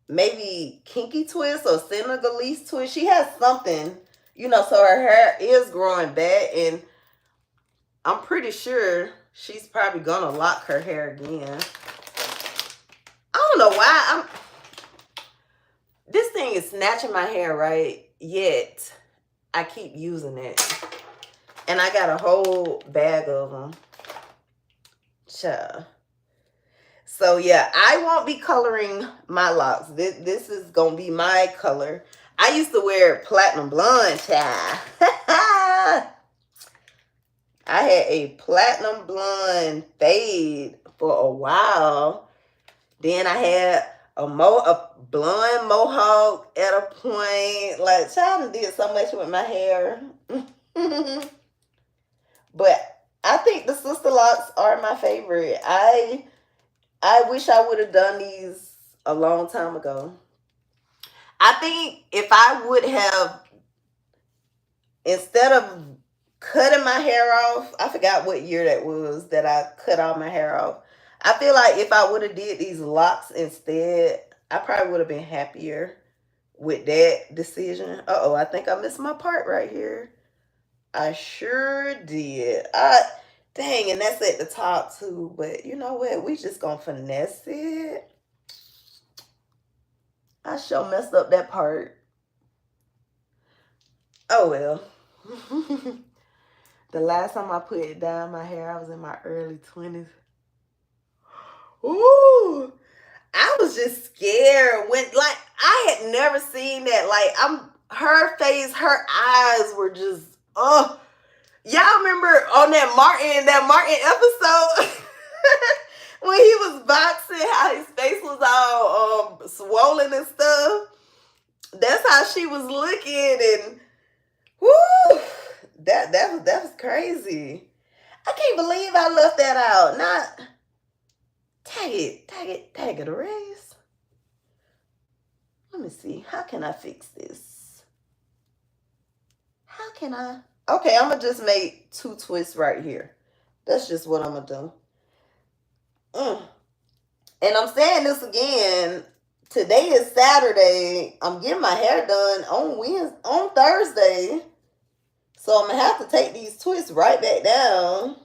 maybe kinky twist or Senegalese twist. She has something, so her hair is growing back, and I'm pretty sure she's probably gonna lock her hair again. I don't know why this thing is snatching my hair, right? Yet I keep using it. And I got a whole bag of them. Child. So yeah, I won't be coloring my locks. This is going to be my color. I used to wear platinum blonde, child. I had a platinum blonde fade for a while. Then I had a blonde mohawk at a point. Like, child did so much with my hair. But I think the sister locks are my favorite. I wish I would have done these a long time ago. I think if I would have, instead of cutting my hair off, I forgot what year that was that I cut all my hair off. I feel like if I would have did these locks instead, I probably would have been happier with that decision. Uh-oh, I think I missed my part right here. I sure did. Dang, and that's at the top too. But you know what? We just gonna finesse it. I sure messed up that part. Oh well. The last time I put it down my hair, I was in my early 20s. Ooh. I was just scared when, like, I had never seen that. Like, her face, her eyes were just, oh. Y'all remember on that Martin episode when he was boxing, how his face was all swollen and stuff? That's how she was looking, and whoo, that was crazy. I can't believe I left that out. Not tag it, erase. Let me see. How can I fix this? How can I? Okay, I'm gonna just make 2 twists right here. That's just what I'm gonna do. And I'm saying this again. Today is Saturday. I'm getting my hair done on Thursday. So I'm gonna have to take these twists right back down.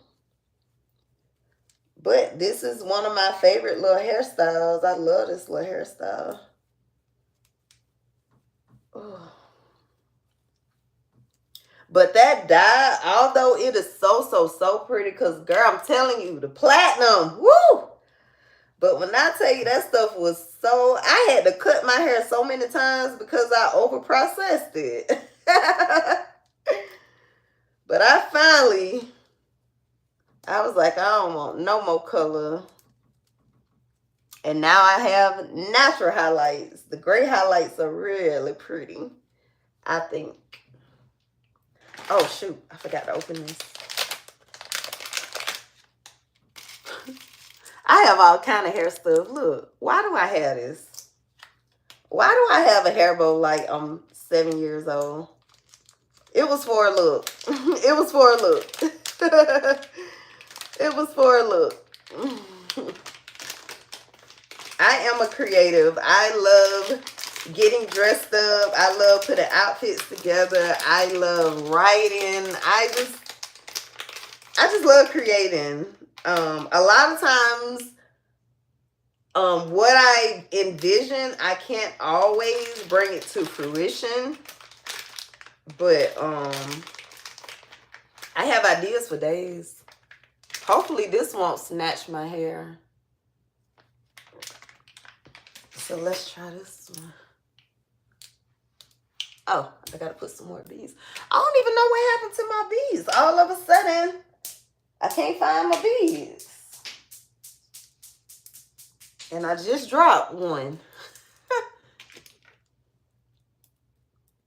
But this is one of my favorite little hairstyles. I love this little hairstyle. Oh. But that dye, although it is so pretty, because, girl, I'm telling you, the platinum, woo! But when I tell you that stuff was so, I had to cut my hair so many times because I overprocessed it. But I was like, I don't want no more color. And now I have natural highlights. The gray highlights are really pretty, I think. Oh, shoot. I forgot to open this. I have all kind of hair stuff. Look, why do I have this? Why do I have a hair bow like I'm 7 years old? It was for a look. It was for a look. It was for a look. I am a creative. I love getting dressed up. I love putting outfits together. I love writing. I just love creating. A lot of times, what I envision, I can't always bring it to fruition. But I have ideas for days. Hopefully this won't snatch my hair. So let's try this one. Oh, I gotta put some more beads. I don't even know what happened to my beads. All of a sudden, I can't find my beads. And I just dropped one.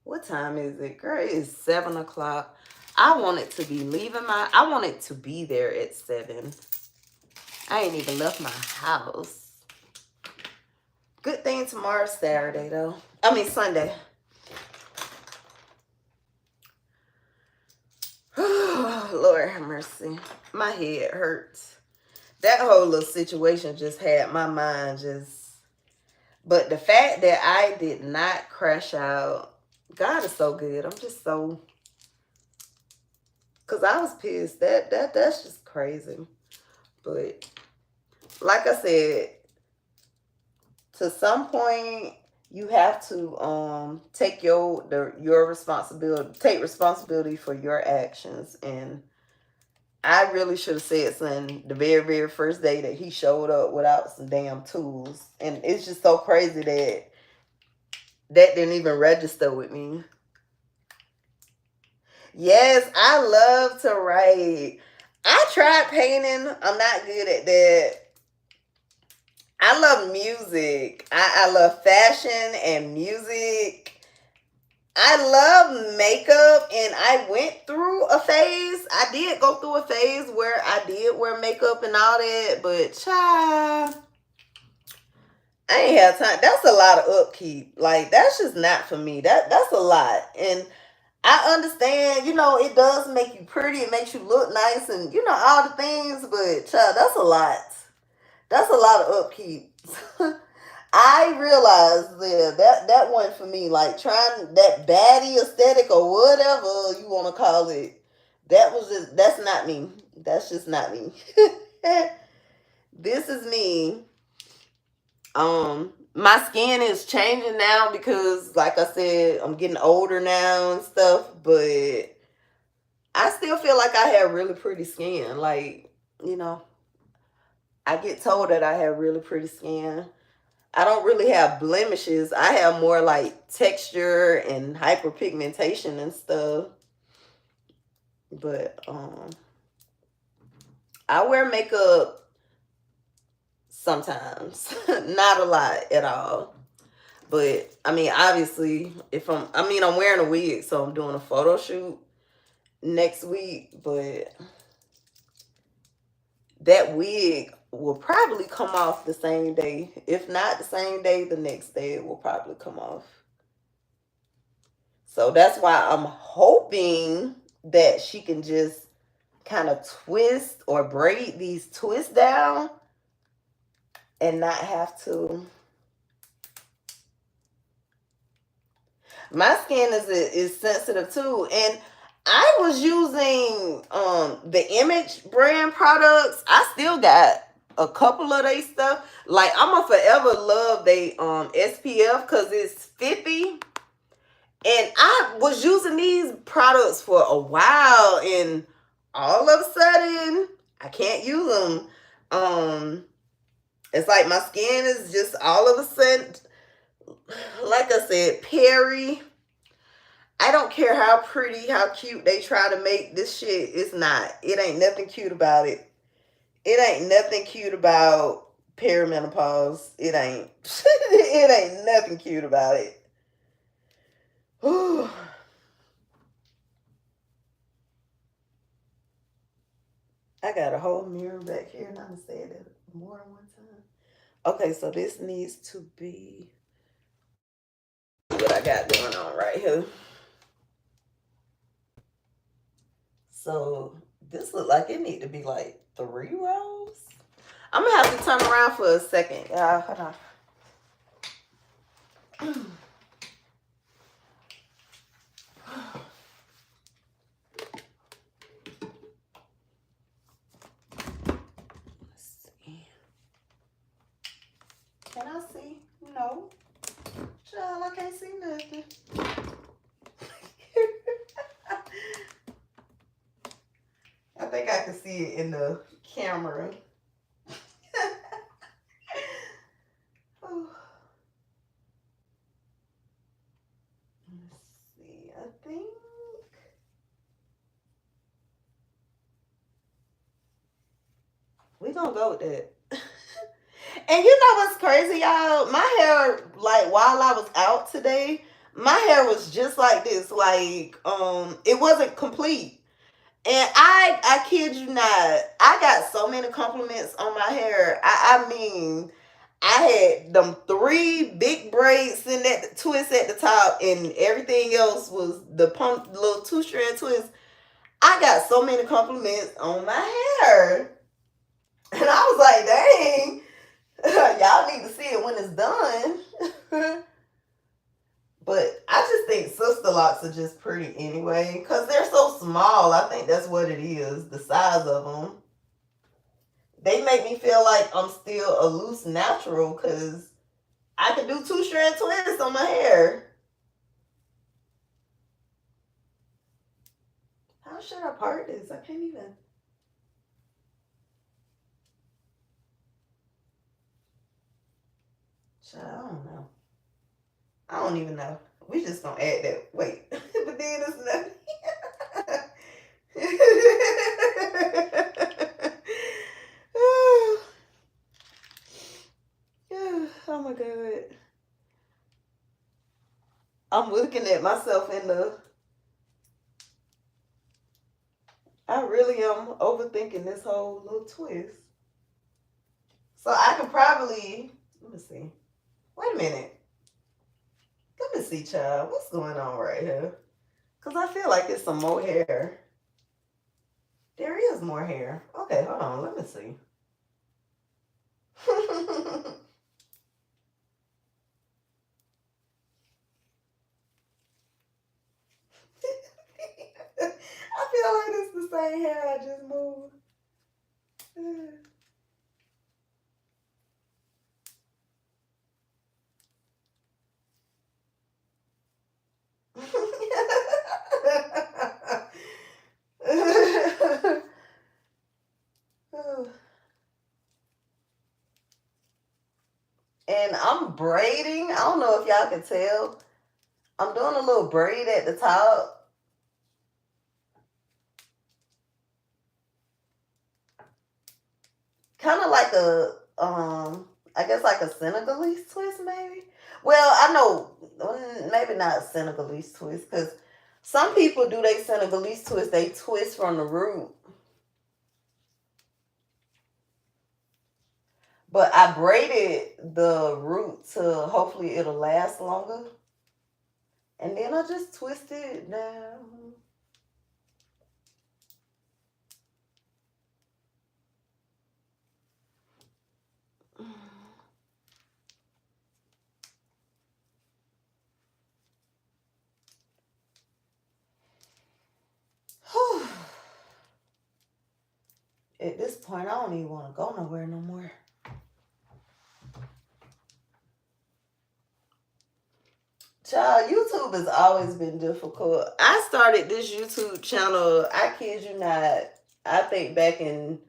What time is it? Girl, it's 7 o'clock. I want it to be I want it to be there at 7. I ain't even left my house. Good thing tomorrow's Saturday, though. I mean, Sunday. Lord have mercy. My head hurts. That whole little situation just had my mind just... But the fact that I did not crash out, God is so good. I'm just so... Because I was pissed. That's just crazy. But like I said, to some point, you have to take your responsibility, take responsibility for your actions. And I really should have said something the very, very first day that he showed up without some damn tools. And it's just so crazy that didn't even register with me. Yes, I love to write. I tried painting. I'm not good at that. I love music. I love fashion and music. I love makeup, and I went through a phase. I did go through a phase where I did wear makeup and all that, but child, I ain't have time. That's a lot of upkeep. Like, that's just not for me. That's a lot. And I understand, it does make you pretty, it makes you look nice, and all the things, but child, that's a lot. That's a lot of upkeep. I realized, yeah, that one for me, like trying that baddie aesthetic or whatever you want to call it. That's not me. That's just not me. This is me. My skin is changing now because, like I said, I'm getting older now and stuff, but I still feel like I have really pretty skin. Like, you know, I get told that I have really pretty skin. I don't really have blemishes. I have more like texture and hyperpigmentation and stuff. But I wear makeup sometimes. Not a lot at all. But I mean, obviously, I'm wearing a wig, so I'm doing a photo shoot next week, but that wig will probably come off the same day. If not the same day, the next day it will probably come off. So that's why I'm hoping that she can just kind of twist or braid these twists down and not have to. My skin is sensitive too, and I was using the Image brand products. I still got a couple of they stuff. Like, I'm gonna forever love they SPF because it's 50. And I was using these products for a while, and all of a sudden I can't use them. It's like my skin is just all of a sudden, like I said, Perry. I don't care how pretty, how cute they try to make this shit. It's not. It ain't nothing cute about it. It ain't nothing cute about perimenopause. It ain't. It ain't nothing cute about it. Whew. I got a whole mirror back here, and I'm saying it more than one time. Okay, so this needs to be what I got going on right here. So this look like it need to be like 3 rows. I'm gonna have to turn around for a second. Hold on. Let's see. Can I see? No. Child, I can't see nothing. I think I can see it in the camera. Let's see. I think. We gonna go with that. And you know what's crazy, y'all? My hair, like while I was out today, my hair was just like this. Like, it wasn't complete. And I kid you not, I got so many compliments on my hair. I mean, I had them 3 big braids in that twist at the top, and everything else was the pump, little 2-strand twist. I got so many compliments on my hair. And I was like, dang. Y'all need to see it when it's done. But I just think sister locks are just pretty anyway. Because they're so small. I think that's what it is. The size of them. They make me feel like I'm still a loose natural. Because I can do 2-strand twists on my hair. How should I part this? I can't even. I don't know. I don't even know. We just gonna add that. Wait. But then it's nothing. Oh my God. I'm looking at myself in the. I really am overthinking this whole little twist. So I could probably. Let me see. Wait a minute. Let me see, child. What's going on right here? Because I feel like it's some more hair. There is more hair. Okay, hold on. Let me see. I feel like it's the same hair I just moved. And I'm braiding. I don't know if y'all can tell. I'm doing a little braid at the top. Kind of like a, I guess like a Senegalese twist, maybe. Well, I know, maybe not a Senegalese twist, because some people do they Senegalese twist, they twist from the root. But I braided the root to hopefully it'll last longer. And then I just twist it down. At this point, I don't even want to go nowhere no more. Child, YouTube has always been difficult. I started this YouTube channel, I kid you not, I think back in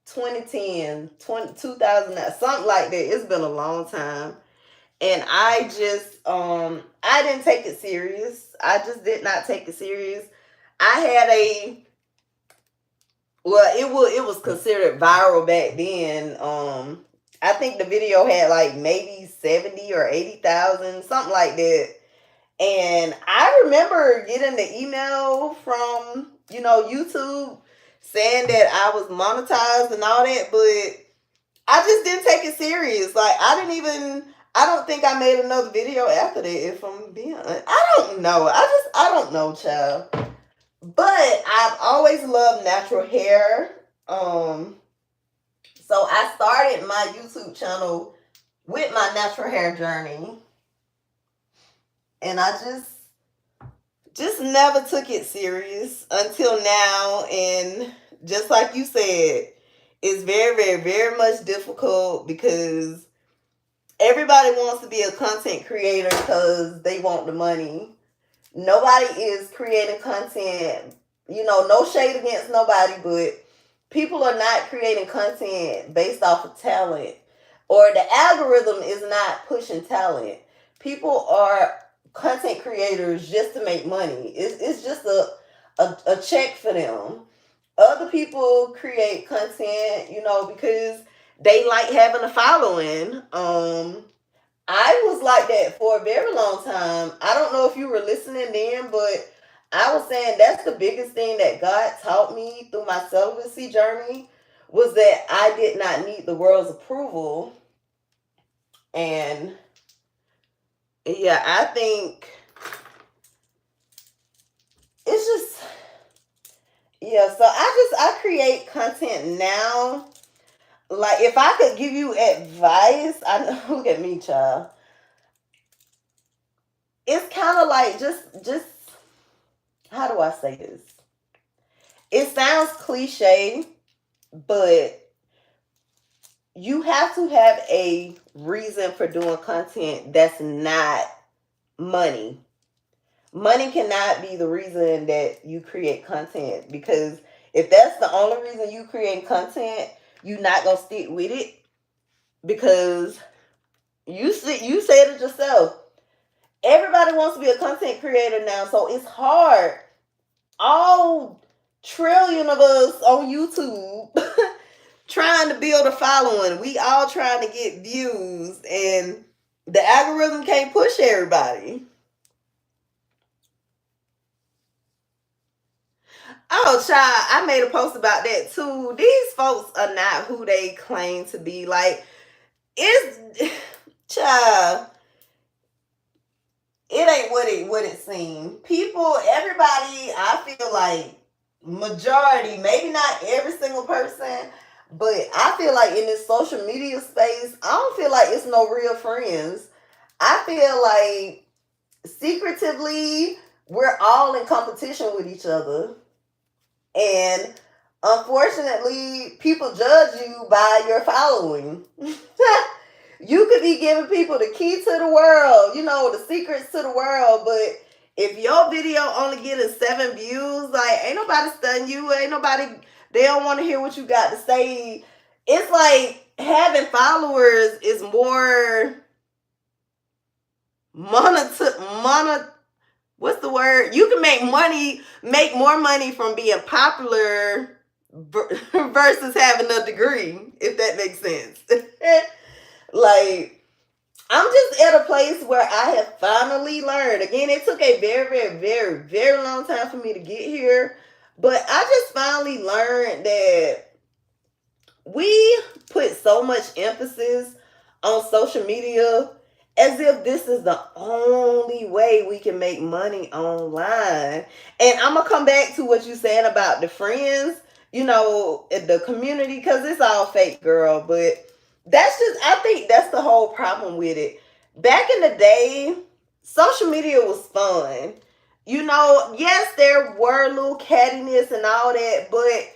2010, 2000, something like that. It's been a long time. And I just, I didn't take it serious. I just did not take it serious. I had a, well, it was considered viral back then. I think the video had like maybe 70 or 80,000, something like that. And I remember getting the email from, YouTube saying that I was monetized and all that, but I just didn't take it serious. Like, I don't think I made another video after that, if I'm being honest. I don't know. I don't know, child. But I've always loved natural hair. So I started my YouTube channel with my natural hair journey. And I just never took it serious until now. And just like you said, it's very, very, very much difficult because everybody wants to be a content creator because they want the money. Nobody is creating content, no shade against nobody, but people are not creating content based off of talent, or the algorithm is not pushing talent. People are content creators just to make money. It's just a check for them. Other people create content, because they like having a following. I was like that for a very long time. I don't know if you were listening then, but I was saying that's the biggest thing that God taught me through my celibacy journey was that I did not need the world's approval. And yeah, I think it's just, yeah, so I create content now. Like, if I could give you advice, I know, look at me, child. It's kind of like just, how do I say this? It sounds cliche, but you have to have a reason for doing content that's not money. Money cannot be the reason that you create content, because if that's the only reason you create content, you're not gonna stick with it, because you said it yourself. Everybody wants to be a content creator now, so it's hard. All trillion of us on YouTube trying to build a following. We all trying to get views, and the algorithm can't push everybody. Oh, child, I made a post about that too. These folks are not who they claim to be. Like, it's child, it ain't what it seems. People, everybody, I feel like majority, maybe not every single person, but I feel like in this social media space, I don't feel like it's no real friends. I feel like secretively we're all in competition with each other. And unfortunately, people judge you by your following. You could be giving people the key to the world, the secrets to the world, but if your video only getting 7 views, like ain't nobody studying you, ain't nobody, they don't want to hear what you got to say. It's like having followers is more what's the word? You can make more money from being popular versus having a degree, if that makes sense. Like, I'm just at a place where I have finally learned. Again, it took a very, very, very, very long time for me to get here. But I just finally learned that we put so much emphasis on social media as if this is the only way we can make money online. And I'm going to come back to what you saying about the friends, the community, because it's all fake, girl. But I think that's the whole problem with it. Back in the day, social media was fun. Yes, there were little cattiness and all that, but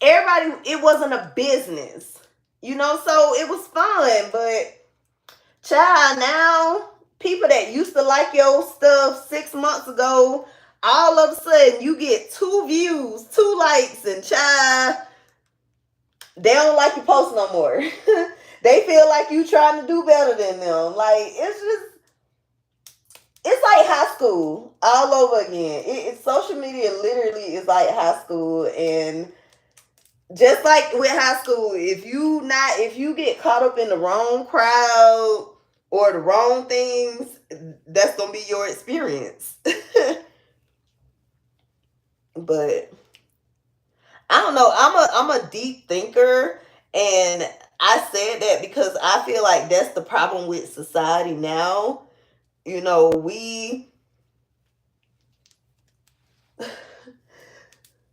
everybody, it wasn't a business, so it was fun. But child, now people that used to like your stuff 6 months ago, all of a sudden you get 2 views, 2 likes, and child, they don't like your post no more. They feel like you trying to do better than them. Like, it's like high school all over again. Social media literally is like high school. And just like with high school, if you get caught up in the wrong crowd or the wrong things, that's gonna be your experience. But I don't know. I'm a deep thinker, and I said that because I feel like that's the problem with society now. We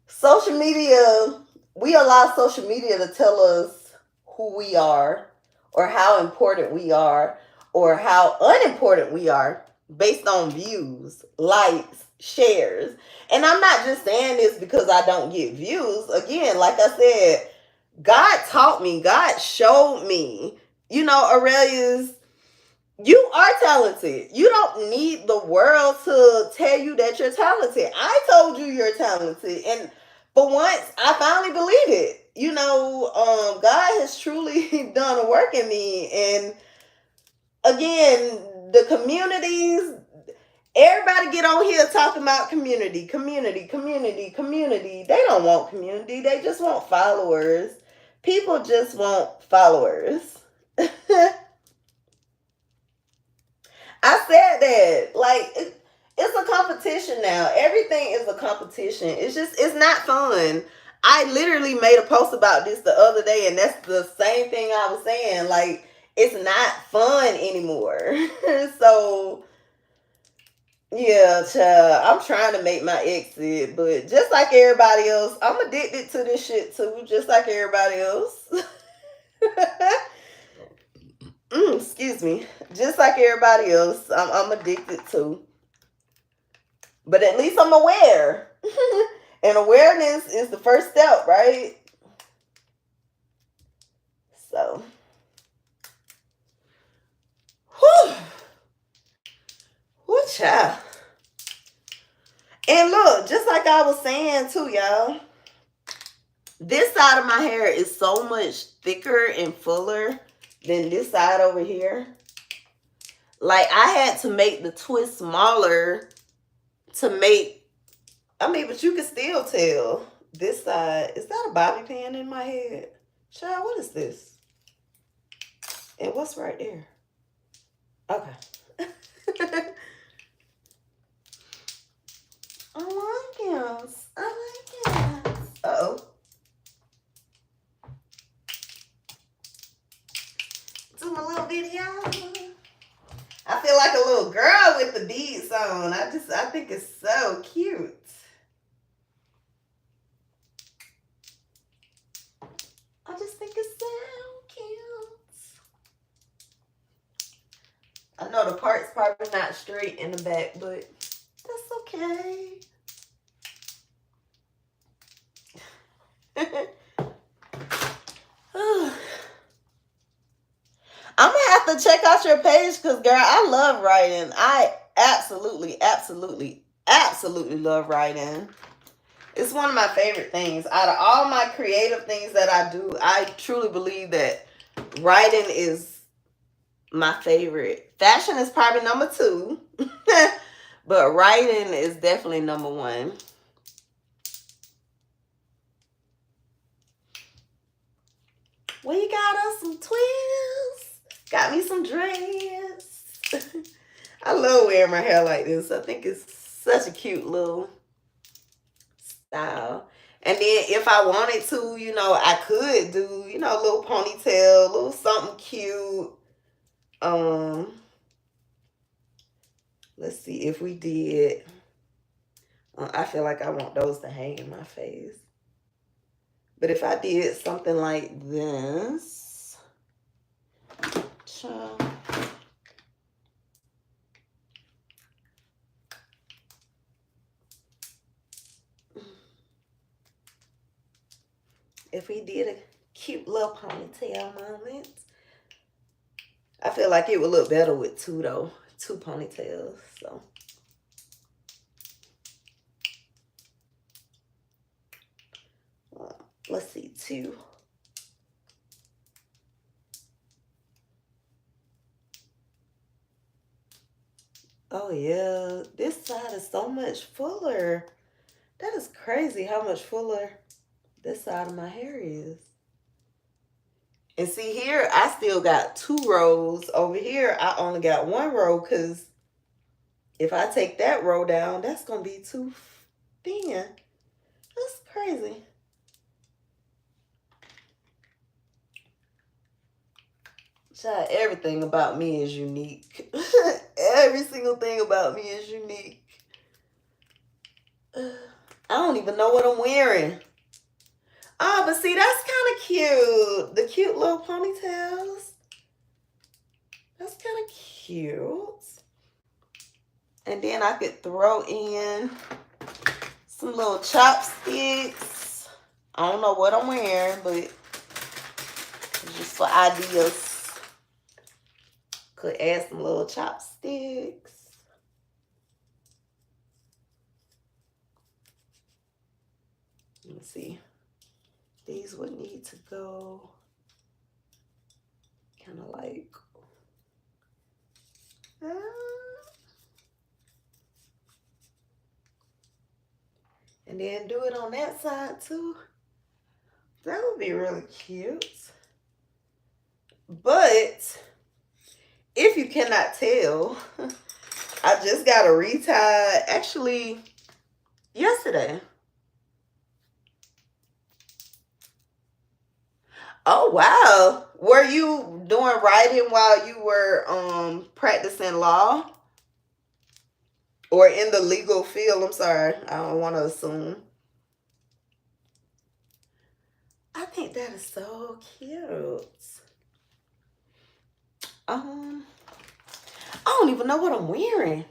social media, we allow social media to tell us who we are or how important we are or how unimportant we are based on views, likes, shares. And I'm not just saying this because I don't get views. Again, like I said, God taught me, God showed me, Arailyus, you are talented. You don't need the world to tell you that you're talented. I told you you're talented. And for once, I finally believe it. God has truly done a work in me. And again, the communities, everybody get on here talking about community, community, community, community. They don't want community. They just want followers. People just want followers. I said that. Like, it's a competition now. Everything is a competition. It's not fun. I literally made a post about this the other day, and that's the same thing I was saying. Like, it's not fun anymore. So, yeah, child, I'm trying to make my exit, but just like everybody else, I'm addicted to this shit too, just like everybody else. Excuse me. Just like everybody else, I'm addicted to. But at least I'm aware. And awareness is the first step, right? So, whew. Whew, child. And look, just like I was saying too, y'all, this side of my hair is so much thicker and fuller than this side over here. Like, I had to make the twist smaller to make, but you can still tell this side. Is that a bobby pin in my head? Child, what is this? And what's right there? Okay. I like it. I like it. Uh-oh. Do my little video. I feel like a little girl with the beads on. I think it's so cute. I just think it's so cute. I know the part's probably not straight in the back, but that's okay. I'm gonna have to check out your page because, girl, I love writing. I absolutely, absolutely, absolutely love writing. It's one of my favorite things. Out of all my creative things that I do, I truly believe that writing is my favorite. Fashion is probably number 2, but writing is definitely number 1. We got us some twists. Got me some dreads. I love wearing my hair like this. I think it's such a cute little style. And then if I wanted to, you know, I could do, you know, a little ponytail, a little something cute. Let's see if we did. I feel like I want those to hang in my face. But if I did something like this, if we did a cute little ponytail moment, I feel like it would look better with 2 though. 2 ponytails, so. Let's see, 2. Oh yeah, this side is so much fuller. That is crazy how much fuller this side of my hair is. And see here, I still got 2 rows. Over here, I only got 1 row because if I take that row down, that's going to be too thin. That's crazy. Child, everything about me is unique. Every single thing about me is unique. I don't even know what I'm wearing. Oh, but see, that's kind of cute. The cute little ponytails. That's kind of cute. And then I could throw in some little chopsticks. I don't know what I'm wearing, but just for ideas. Could add some little chopsticks. Let me see. These would need to go kind of like, and then do it on that side too. That would be really cute. But if you cannot tell, I just got a retie actually yesterday. Oh, wow. Were you doing writing while you were practicing law? Or in the legal field? I'm sorry. I don't want to assume. I think that is so cute. I don't even know what I'm wearing.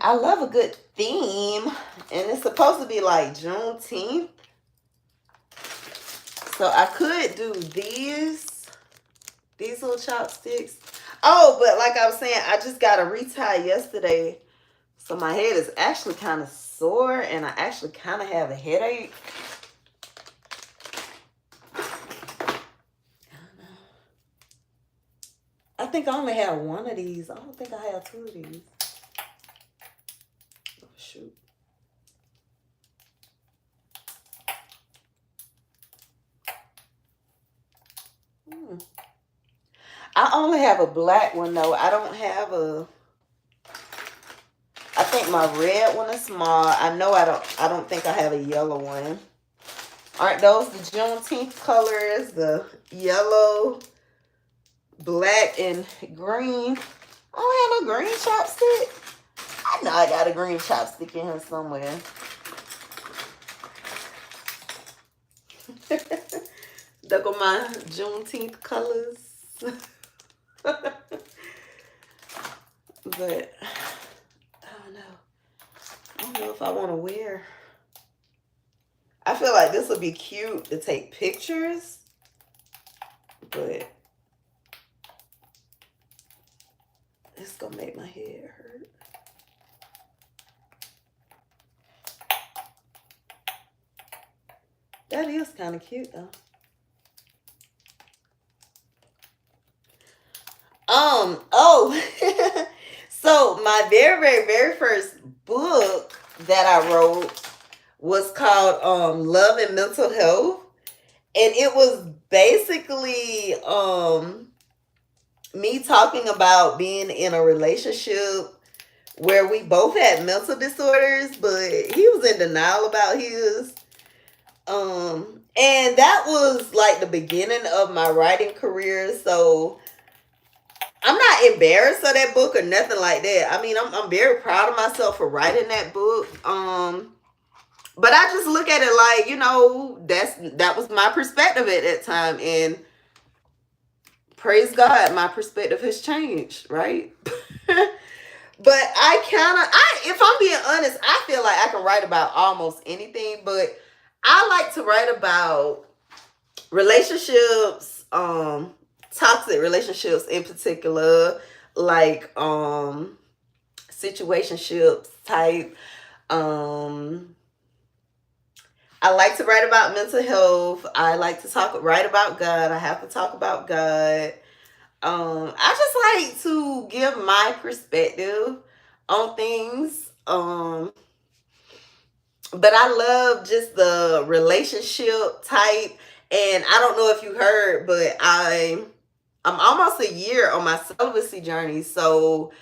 I love a good theme. And it's supposed to be like Juneteenth. So I could do these little chopsticks. Oh, but like I was saying, I just got a retie yesterday. So my head is actually kind of sore and I actually kind of have a headache. I think I only have 1 of these. I don't think I have 2 of these. Oh, shoot. Hmm. I only have a black one though. I don't have a. I think my red one is small. I know I don't. I don't think I have a yellow one. Aren't those the Juneteenth colors? The yellow, black, and green. I don't have no green chopstick. I know I got a green chopstick in here somewhere. Look at my Juneteenth colors. But I don't know. I don't know if I want to wear. I feel like this would be cute to take pictures, but it's gonna make my head hurt. That is kind of cute though. Oh, so my very, very, very first book that I wrote was called Love and Mental Health. And it was basically me talking about being in a relationship where we both had mental disorders, but he was in denial about his. And that was like the beginning of my writing career. So I'm not embarrassed of that book or nothing like that. I mean, I'm very proud of myself for writing that book. But I just look at it like, that was my perspective at that time. And praise God, my perspective has changed, right? But if I'm being honest, I feel like I can write about almost anything, but I like to write about relationships, toxic relationships in particular, like situationships type. I like to write about mental health. I like to write about God. I have to talk about God. I just like to give my perspective on things. But I love just the relationship type. And I don't know if you heard, but I'm almost a year on my celibacy journey. So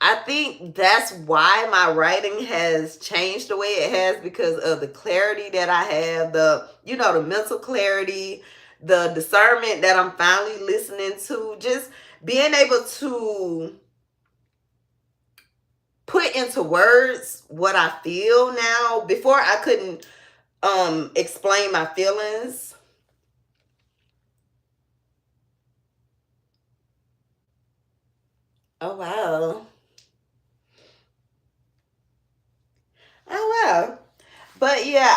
I think that's why my writing has changed the way it has, because of the clarity that I have, the mental clarity, the discernment that I'm finally listening to, just being able to put into words what I feel now. Before I couldn't explain my feelings. Oh wow. Oh wow. But yeah,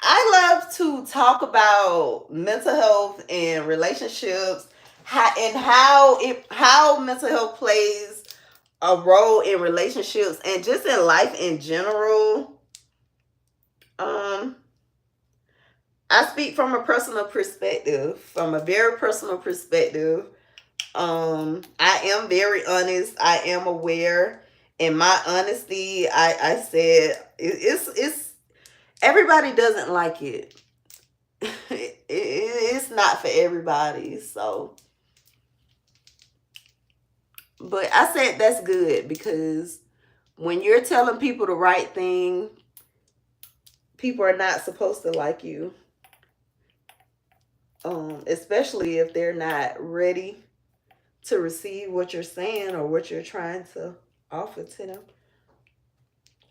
I love to talk about mental health and relationships, how mental health plays a role in relationships and just in life in general. Um, I speak from a personal perspective, from a very personal perspective. I am very honest. I am aware. In my honesty, I said it's everybody doesn't like it. It's not for everybody. So, but I said that's good, because when you're telling people the right thing, people are not supposed to like you. Especially if they're not ready to receive what you're saying or what you're trying to offer to them.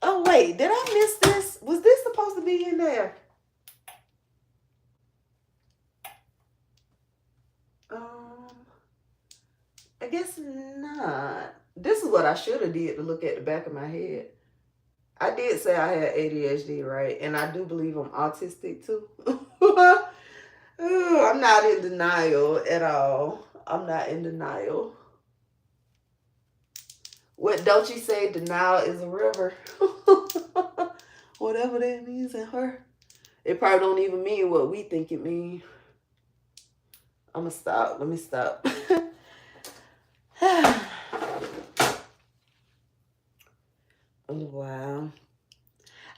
Oh wait, did I miss this? Was this supposed to be in there? Um, I guess not. This is what I should have did to look at the back of my head. I did say I had ADHD, right? And I do believe I'm autistic too. Ooh, I'm not in denial at all. I'm not in denial. What don't you say? Denial is a river. Whatever that means in her. It probably don't even mean what we think it means. I'm gonna stop. Let me stop. Wow.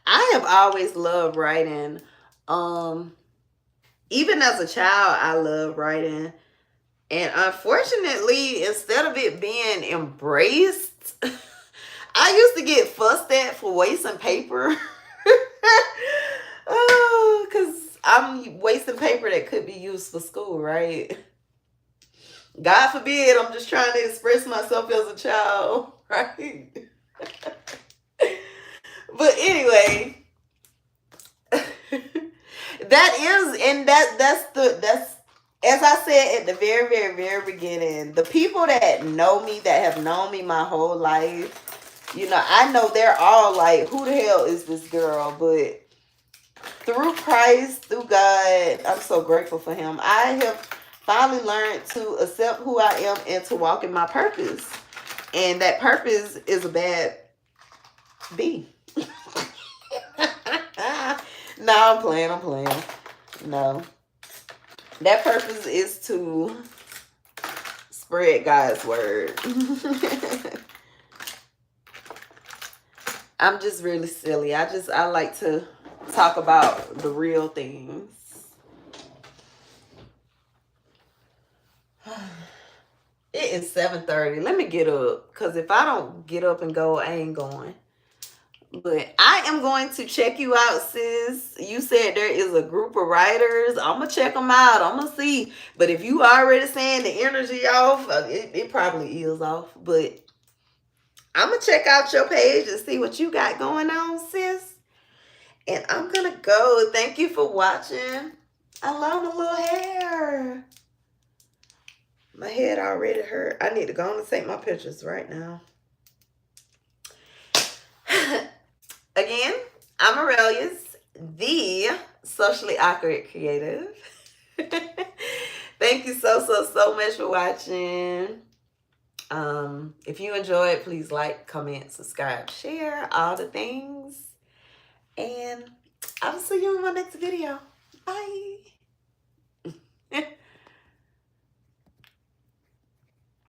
I have always loved writing. Um, Even as a child, I love writing. And unfortunately, instead of it being embraced, I used to get fussed at for wasting paper. Oh, because I'm wasting paper that could be used for school, right? God forbid, I'm just trying to express myself as a child, right? But anyway, that's as I said at the very, very, very beginning, the people that know me, that have known me my whole life, I know they're all like, who the hell is this girl? But through Christ, through God, I'm so grateful for him. I have finally learned to accept who I am and to walk in my purpose. And that purpose is a bad B. No, I'm playing. No. That purpose is to spread God's word. I'm just really silly. I like to talk about the real things. It is 7:30. Let me get up. Because if I don't get up and go, I ain't going. But I am going to check you out, sis. You said there is a group of writers. I'm going to check them out. I'm going to see. But if you already saying the energy off, it probably is off. But I'm going to check out your page and see what you got going on, sis. And I'm going to go. Thank you for watching. I love my little hair. My head already hurt. I need to go on and take my pictures right now. Again, I'm Arailyus, the socially awkward creative. Thank you so much for watching. If you enjoyed, please like, comment, subscribe, share, all the things. And I'll see you in my next video. Bye.